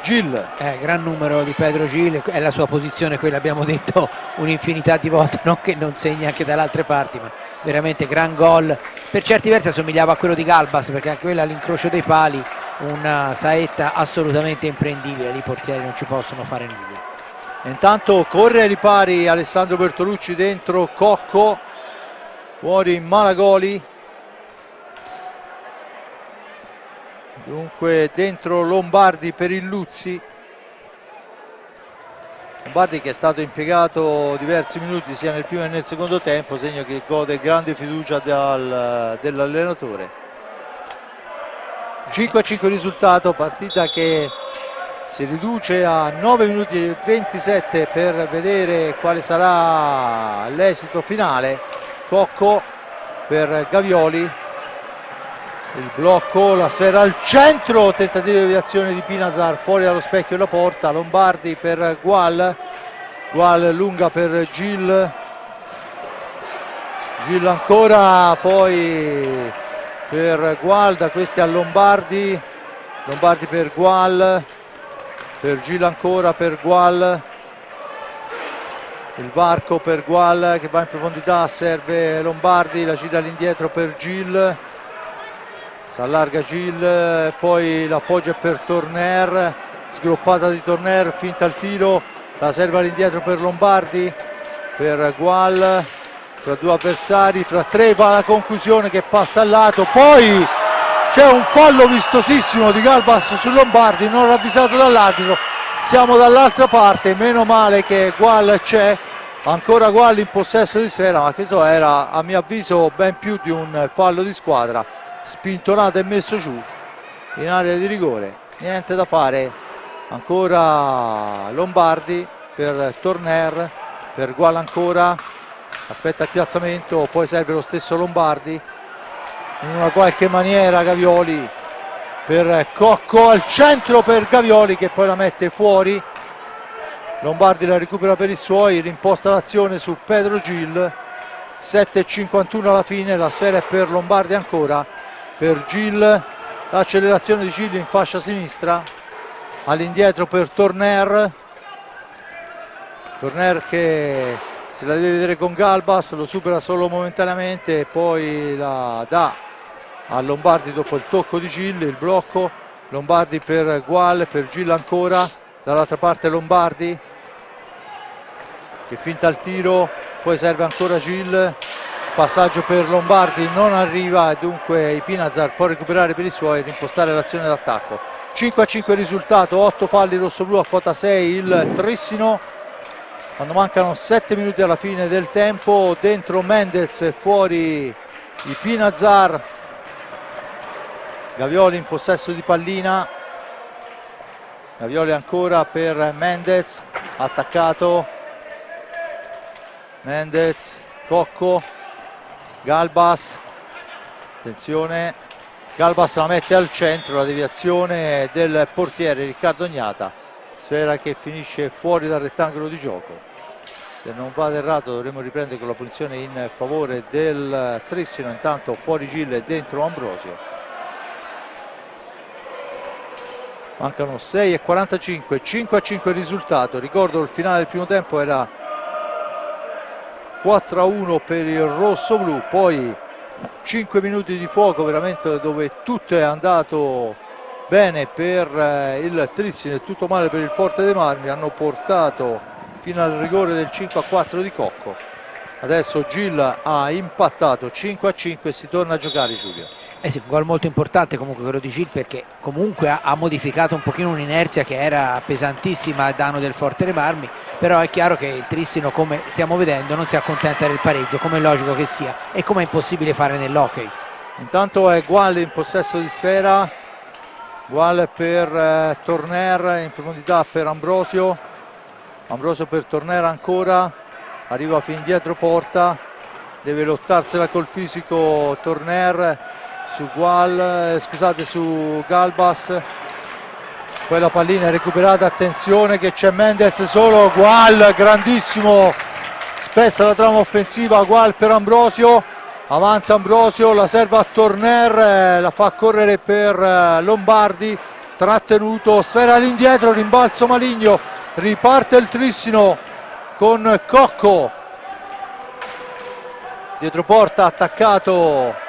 Gil. Gran numero di Pedro Gil, è la sua posizione, quella abbiamo detto un'infinità di volte, non che non segni anche dalle altre parti, ma veramente gran gol. Per certi versi assomigliava a quello di Galbas, perché anche quella all'incrocio dei pali, una saetta assolutamente imprendibile, lì i portieri non ci possono fare nulla. Intanto corre ai ripari Alessandro Bertolucci, dentro Cocco, fuori Malagoli. Dunque dentro Lombardi per il Luzzi. Lombardi che è stato impiegato diversi minuti sia nel primo che nel secondo tempo, segno che gode grande fiducia dell'allenatore. 5-5 il risultato, partita che si riduce a 9 minuti e 27 per vedere quale sarà l'esito finale. Cocco per Gavioli. Il blocco, la sfera al centro, tentativo di deviazione di Pinazar fuori dallo specchio della porta. Lombardi per Gual, Gual lunga per Gil, Gil ancora, poi per Gual, da questi a Lombardi, Lombardi per Gual, per Gil ancora, per Gual, il varco per Gual che va in profondità, serve Lombardi, la gira all'indietro per Gil. Si allarga Gil, poi l'appoggio è per Torner, sgroppata di Torner, finta il tiro, la serve all'indietro per Lombardi, per Gual, fra due avversari, fra tre va la conclusione che passa al lato, poi c'è un fallo vistosissimo di Galbas su Lombardi, non ravvisato dall'arbitro, siamo dall'altra parte, meno male che Gual c'è, ancora Gual in possesso di sfera, ma questo era a mio avviso ben più di un fallo di squadra. Spintonato e messo giù in area di rigore, niente da fare, ancora Lombardi per Torner, per Gual ancora, aspetta il piazzamento, poi serve lo stesso Lombardi, in una qualche maniera Gavioli per Cocco, al centro per Gavioli che poi la mette fuori, Lombardi la recupera per i suoi, rimposta l'azione su Pedro Gil, 7,51 alla fine, la sfera è per Lombardi ancora, per Gil, l'accelerazione di Gil in fascia sinistra, all'indietro per Torner, Torner che se la deve vedere con Galbas, lo supera solo momentaneamente e poi la dà a Lombardi dopo il tocco di Gil, il blocco, Lombardi per Gual, per Gil ancora, dall'altra parte Lombardi che finta il tiro, poi serve ancora Gil, passaggio per Lombardi non arriva e dunque i Pinazar può recuperare per i suoi e rimpostare l'azione d'attacco. 5-5 il risultato, 8 falli rossoblu a quota 6 il Trissino quando mancano 7 minuti alla fine del tempo, dentro Mendez, fuori i Pinazar. Gavioli in possesso di pallina, Gavioli ancora per Mendez, attaccato Mendez, Cocco, Galbas, attenzione, Galbas la mette al centro, la deviazione del portiere Riccardo Ognata, sfera che finisce fuori dal rettangolo di gioco. Se non vado errato dovremo riprendere con la punizione in favore del Trissino, intanto fuori Gil e dentro Ambrosio. Mancano 6,45, 5-5 il risultato, ricordo il finale del primo tempo era 4-1 per il rosso-blu, poi 5 minuti di fuoco veramente dove tutto è andato bene per il Trissino e tutto male per il Forte dei Marmi. Hanno portato fino al rigore del 5-4 di Cocco. Adesso Gil ha impattato 5-5 e si torna a giocare, Giulio. Sì, un gol molto importante comunque quello di Gil, perché comunque ha modificato un pochino un'inerzia che era pesantissima a danno del Forte dei Marmi, però è chiaro che il Trissino, come stiamo vedendo, non si accontenta del pareggio, come è logico che sia e come è impossibile fare nell'hockey. Intanto è Gual in possesso di sfera, Gual per Torner, in profondità per Ambrosio, Ambrosio per Torner ancora, arriva fin dietro porta, deve lottarsela col fisico Torner su su Galbas, poi la pallina è recuperata, attenzione che c'è Mendez solo, Gual grandissimo, spezza la trama offensiva, Gual per Ambrosio, avanza Ambrosio, la serve a Torner, la fa correre per Lombardi, trattenuto, sfera all'indietro, rimbalzo maligno, riparte il Trissino con Cocco, dietro porta attaccato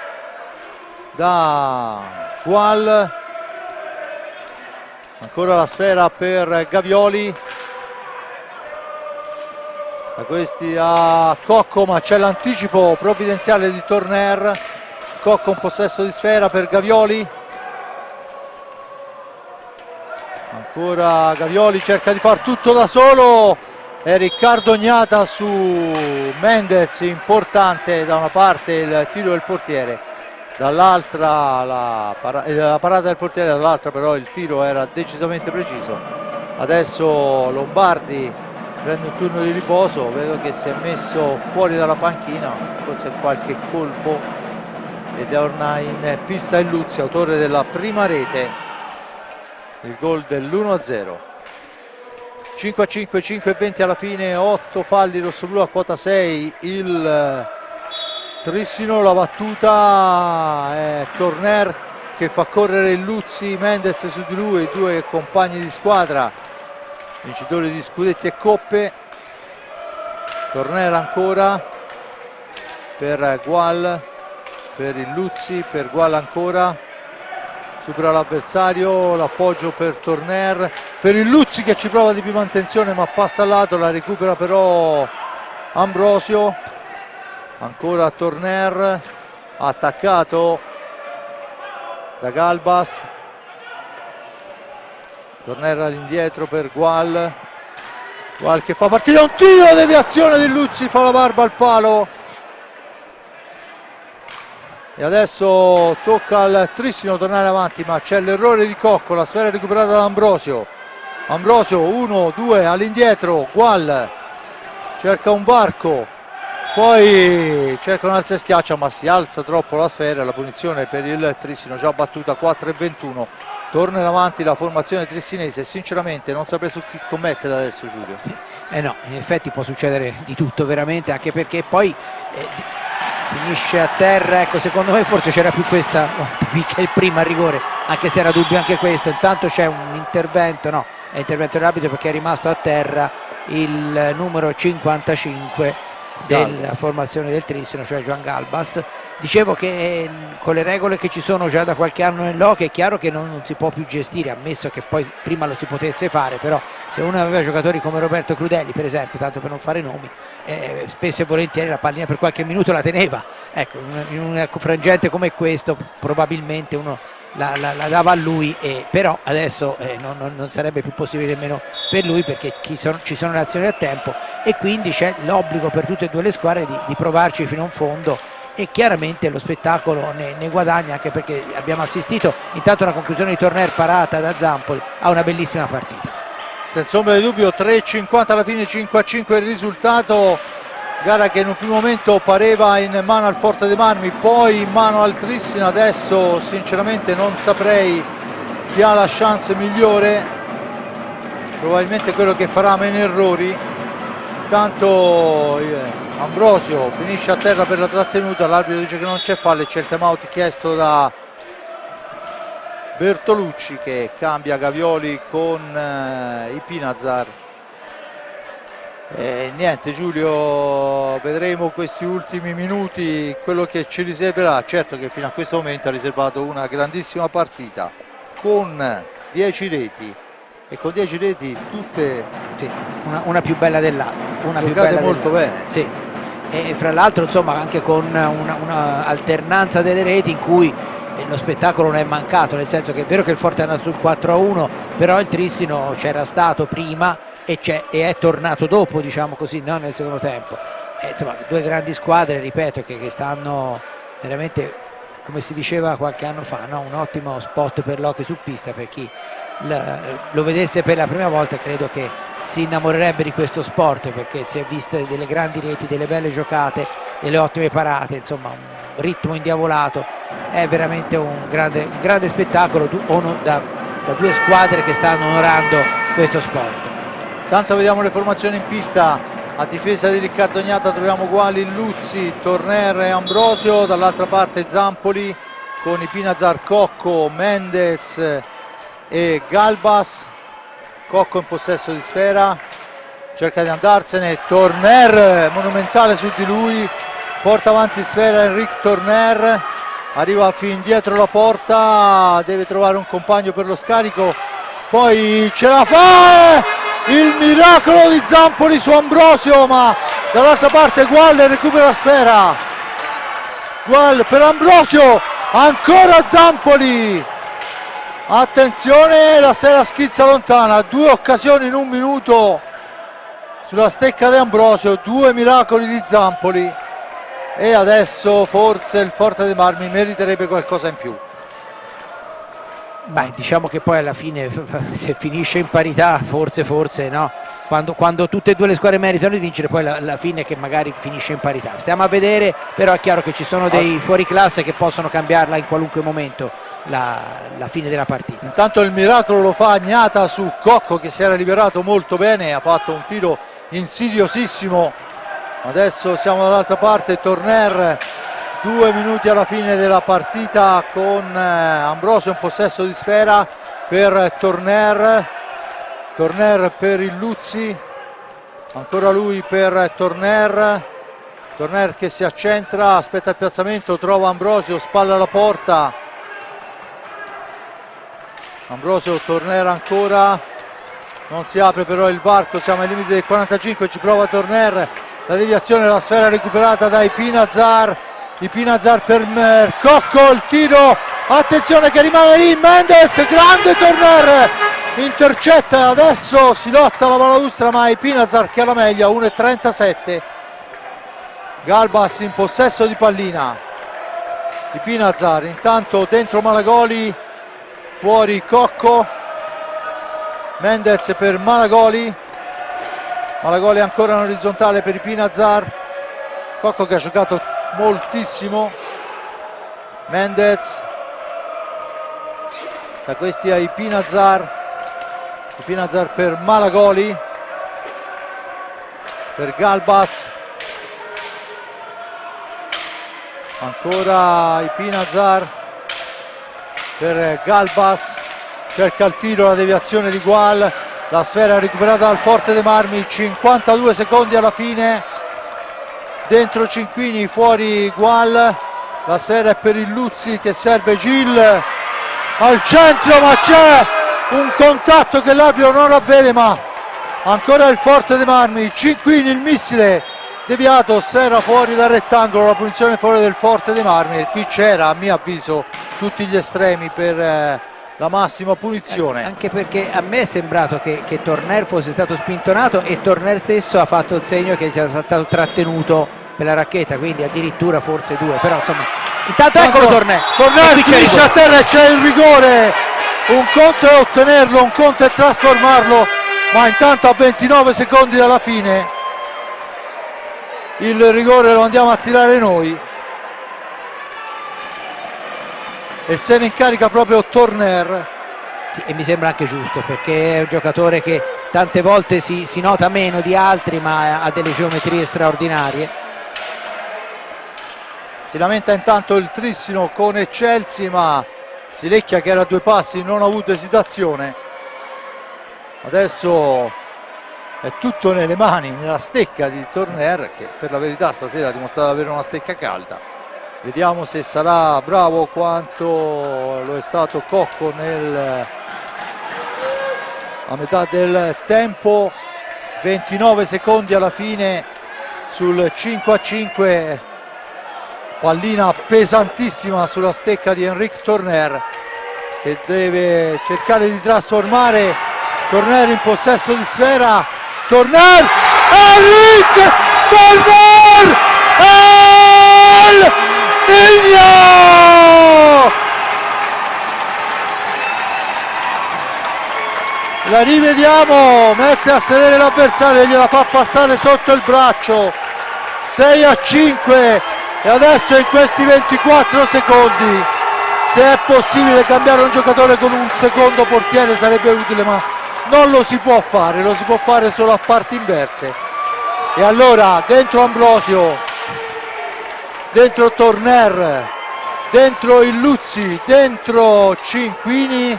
da Gual, ancora la sfera per Gavioli, da questi a Cocco, ma c'è l'anticipo provvidenziale di Torner, Cocco in possesso di sfera per Gavioli, ancora Gavioli cerca di far tutto da solo e Riccardo Gnata su Mendez, importante da una parte il tiro del portiere, dall'altra la parata del portiere, dall'altra però il tiro era decisamente preciso. Adesso Lombardi prende un turno di riposo, vedo che si è messo fuori dalla panchina, forse qualche colpo, ed è ormai in pista il Luzzi, autore della prima rete, il gol dell'1-0. 5-5, 5-20 alla fine, 8 falli rossoblù a quota 6 il Trissino, la battuta è Torner che fa correre il Luzzi, Mendez su di lui, i due compagni di squadra, vincitori di scudetti e coppe. Torner ancora per Gual, per il Luzzi, per Gual ancora, supera l'avversario, l'appoggio per Torner, per il Luzzi che ci prova di prima intenzione ma passa al lato, la recupera però Ambrosio, ancora Torner, attaccato da Galbas, Torner all'indietro per Gual, Gual che fa partire un tiro, deviazione del Luzzi, fa la barba al palo e adesso tocca al Trissino tornare avanti, ma c'è l'errore di Cocco, la sfera recuperata da Ambrosio, Ambrosio 1-2 all'indietro, Gual cerca un varco, poi cerca un alza e schiaccia ma si alza troppo la sfera, la punizione per il Trissino già battuta, 4-21, torna in avanti la formazione trissinese, sinceramente non saprei su chi scommettere adesso, Giulio. No, in effetti può succedere di tutto veramente, anche perché poi finisce a terra, ecco, secondo me forse c'era più questa volta che il prima a rigore, anche se era dubbio anche questo. Intanto c'è un intervento, no, è intervento rapido perché è rimasto a terra il numero 55 della formazione del Trissino, cioè Joan Galbas. Dicevo che con le regole che ci sono già da qualche anno nell'hockey è chiaro che non si può più gestire, ammesso che poi prima lo si potesse fare, però se uno aveva giocatori come Roberto Crudelli per esempio, tanto per non fare nomi, spesso e volentieri la pallina per qualche minuto la teneva, ecco, in un frangente come questo probabilmente uno la dava a lui, però adesso non sarebbe più possibile nemmeno per lui, perché ci sono le azioni a tempo e quindi c'è l'obbligo per tutte e due le squadre di provarci fino a un fondo, e chiaramente lo spettacolo ne guadagna, anche perché abbiamo assistito intanto alla conclusione di Torner parata da Zampoli a una bellissima partita. Senza ombra di dubbio 3:50 alla fine, 5-5 il risultato, gara che in un primo momento pareva in mano al Forte dei Marmi, poi in mano al Trissino, adesso sinceramente non saprei chi ha la chance migliore, probabilmente quello che farà meno errori. Intanto Ambrosio finisce a terra per la trattenuta, l'arbitro dice che non c'è fallo e c'è il time out chiesto da Bertolucci che cambia Gavioli con Ipinazar. Niente Giulio, vedremo questi ultimi minuti quello che ci riserverà. Certo che fino a questo momento ha riservato una grandissima partita con 10 reti e con 10 reti tutte sì, una più bella dell'altra, una più giocate bella molto bene. Sì. E fra l'altro insomma anche con una alternanza delle reti in cui lo spettacolo non è mancato, nel senso che è vero che il Forte è andato sul 4-1, però il Trissino c'era stato prima e è tornato dopo, diciamo così, no? Nel secondo tempo. Insomma, due grandi squadre, ripeto, che stanno veramente, come si diceva qualche anno fa, no? Un ottimo spot per l'hockey su pista. Per chi lo vedesse per la prima volta credo che si innamorerebbe di questo sport, perché si è visto delle grandi reti, delle belle giocate, delle ottime parate, insomma un ritmo indiavolato. È veramente un grande spettacolo da due squadre che stanno onorando questo sport. Tanto vediamo le formazioni in pista. A difesa di Riccardo Gnata troviamo uguali Luzzi, Torner e Ambrosio, dall'altra parte Zampoli con Ipinazar, Cocco, Mendez e Galbas. Cocco in possesso di sfera, cerca di andarsene, Torner monumentale su di lui, porta avanti sfera Enric Torner, arriva fin dietro la porta, deve trovare un compagno per lo scarico, poi ce la fa, il miracolo di Zampoli su Ambrosio, ma dall'altra parte Gual recupera la sfera, Gual per Ambrosio, ancora Zampoli. Attenzione, la sfera schizza lontana, due occasioni in un minuto sulla stecca di Ambrosio, due miracoli di Zampoli e adesso forse il Forte dei Marmi meriterebbe qualcosa in più. Beh, diciamo che poi alla fine se finisce in parità forse no, quando tutte e due le squadre meritano di vincere, poi alla fine che magari finisce in parità, stiamo a vedere, però è chiaro che ci sono dei fuoriclasse che possono cambiarla in qualunque momento la fine della partita. Intanto il miracolo lo fa Gnata su Cocco, che si era liberato molto bene, ha fatto un tiro insidiosissimo. Adesso siamo dall'altra parte, Torner, 2 minuti alla fine della partita con Ambrosio in possesso di sfera per Torner per il Luzzi, ancora lui per Torner che si accentra, aspetta il piazzamento, trova Ambrosio, spalla alla porta. Ambrosio, Torner ancora, non si apre però il varco, siamo ai limiti del 45, ci prova Torner, la deviazione, la sfera recuperata da Ipinazar per Cocco, il tiro, attenzione che rimane lì, Mendez, grande Torner, intercetta, adesso si lotta la balaustra ma Ipinazar che ha la meglio, 1:37, Galbas in possesso di pallina, Ipinazar intanto dentro Malagoli, fuori Cocco, Mendez per Malagoli ancora in orizzontale per Ipinazar, Cocco che ha giocato moltissimo, Mendez, da questi a Ipinazar per Malagoli, per Galbas, ancora Ipinazar per Galbas, cerca il tiro, la deviazione di Gual, la sfera recuperata dal Forte dei Marmi, 52 secondi alla fine, dentro Cinquini, fuori Gual, la sfera è per il Luzzi che serve Gil al centro, ma c'è un contatto che l'arbitro non ravvede, ma ancora il Forte dei Marmi, Cinquini, il missile deviato, sfera fuori dal rettangolo, la punizione fuori del Forte dei Marmi, qui c'era a mio avviso tutti gli estremi per la massima punizione. Anche perché a me è sembrato che Torner fosse stato spintonato e Torner stesso ha fatto il segno che è stato trattenuto per la racchetta, quindi addirittura forse due, però insomma intanto eccolo Torner finisce a terra e c'è il rigore, un conto è ottenerlo, un conto è trasformarlo, ma intanto a 29 secondi dalla fine il rigore lo andiamo a tirare noi e se ne incarica proprio Torner. Sì, e mi sembra anche giusto, perché è un giocatore che tante volte si nota meno di altri ma ha delle geometrie straordinarie. Si lamenta intanto il Trissino con Eccelsi, ma Silecchia che era a 2 passi non ha avuto esitazione. Adesso è tutto nelle mani, nella stecca di Torner, che per la verità stasera ha dimostrato di avere una stecca calda. Vediamo se sarà bravo quanto lo è stato Cocco a metà del tempo. 29 secondi alla fine sul 5-5, pallina pesantissima sulla stecca di Henrik Torner, che deve cercare di trasformare Torner in possesso di sfera. Torner, Henrik Torner, Nigno! La rivediamo, mette a sedere l'avversario, gliela fa passare sotto il braccio. 6-5 e adesso in questi 24 secondi, se è possibile cambiare un giocatore con un secondo portiere sarebbe utile, ma non lo si può fare, lo si può fare solo a parti inverse. E allora dentro Ambrosio, dentro Torner, dentro Illuzzi, dentro Cinquini,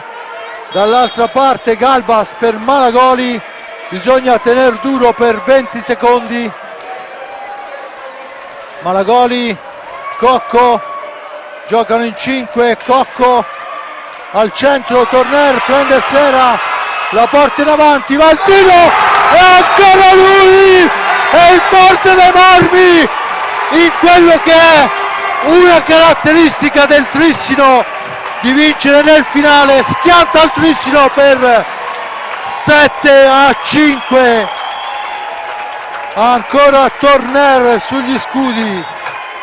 dall'altra parte Galbas per Malagoli. Bisogna tenere duro per 20 secondi. Malagoli, Cocco, giocano in 5, Cocco al centro, Torner prende sfera, la porta in avanti, va il tiro e ancora lui è il Forte dei Marmi in quello che è una caratteristica del Trissino di vincere nel finale. Schianta il Trissino per 7-5, ancora Torner sugli scudi.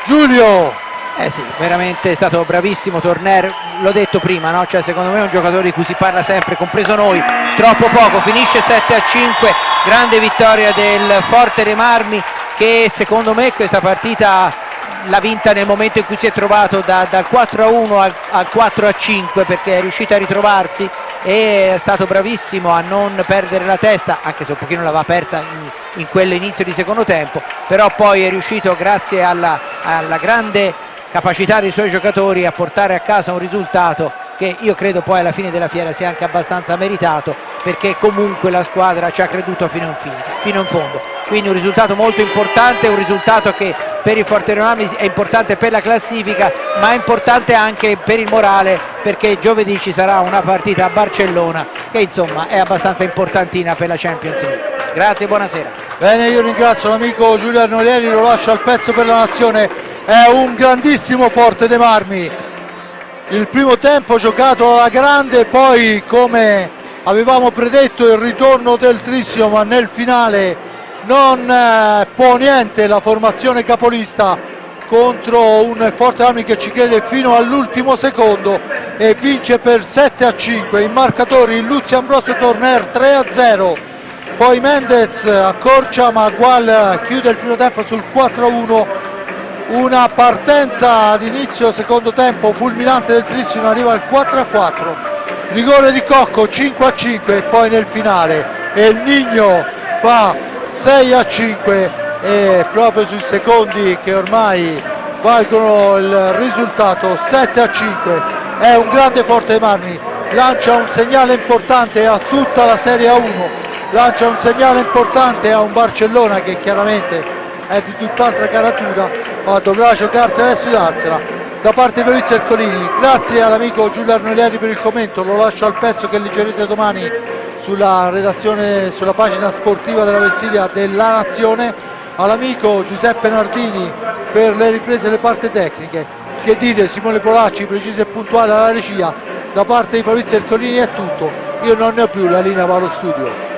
Giulio. Sì, veramente è stato bravissimo Torner, l'ho detto prima, no? Cioè, secondo me è un giocatore di cui si parla sempre, compreso noi, troppo poco. Finisce 7-5, grande vittoria del Forte dei Marmi, che secondo me questa partita l'ha vinta nel momento in cui si è trovato dal 4-1 al 4-5, perché è riuscito a ritrovarsi e è stato bravissimo a non perdere la testa, anche se un pochino l'aveva persa in quell'inizio di secondo tempo, però poi è riuscito, grazie alla grande capacità dei suoi giocatori, a portare a casa un risultato che io credo poi alla fine della fiera sia anche abbastanza meritato, perché comunque la squadra ci ha creduto fino in fondo. Quindi un risultato molto importante, un risultato che per il Forte dei Marmi è importante per la classifica, ma è importante anche per il morale, perché giovedì ci sarà una partita a Barcellona che insomma è abbastanza importantina per la Champions League. Grazie e buonasera. Bene, io ringrazio l'amico Giulio Arnolieri, lo lascio al pezzo per la nazione. È un grandissimo Forte dei Marmi. Il primo tempo giocato alla grande, poi come avevamo predetto il ritorno del Trissino, ma nel finale non può niente la formazione capolista contro un Forte Marmi che ci crede fino all'ultimo secondo e vince per 7-5. I marcatori Illuzzi, Ambrosio, Torner 3-0, poi Mendez accorcia, ma Gual chiude il primo tempo sul 4-1. Una partenza ad inizio secondo tempo fulminante del Trissino, arriva al 4-4, rigore di Cocco, 5-5 e poi nel finale il Nigno fa 6-5 e proprio sui secondi che ormai valgono il risultato 7-5 è un grande Forte dei Marmi, lancia un segnale importante a tutta la Serie A1, lancia un segnale importante a un Barcellona che chiaramente è di tutt'altra caratura, ma dovrà giocarsela e sudarsela. Da parte di Fabrizio Ercolini, grazie all'amico Giulio Arnolieri per il commento, lo lascio al pezzo che leggerete domani sulla redazione, sulla pagina sportiva della Versilia della Nazione, all'amico Giuseppe Nardini per le riprese e le parti tecniche. Che dite? Simone Polacci, preciso e puntuale alla regia. Da parte di Fabrizio Ercolini è tutto, io non ne ho più, la linea va allo studio.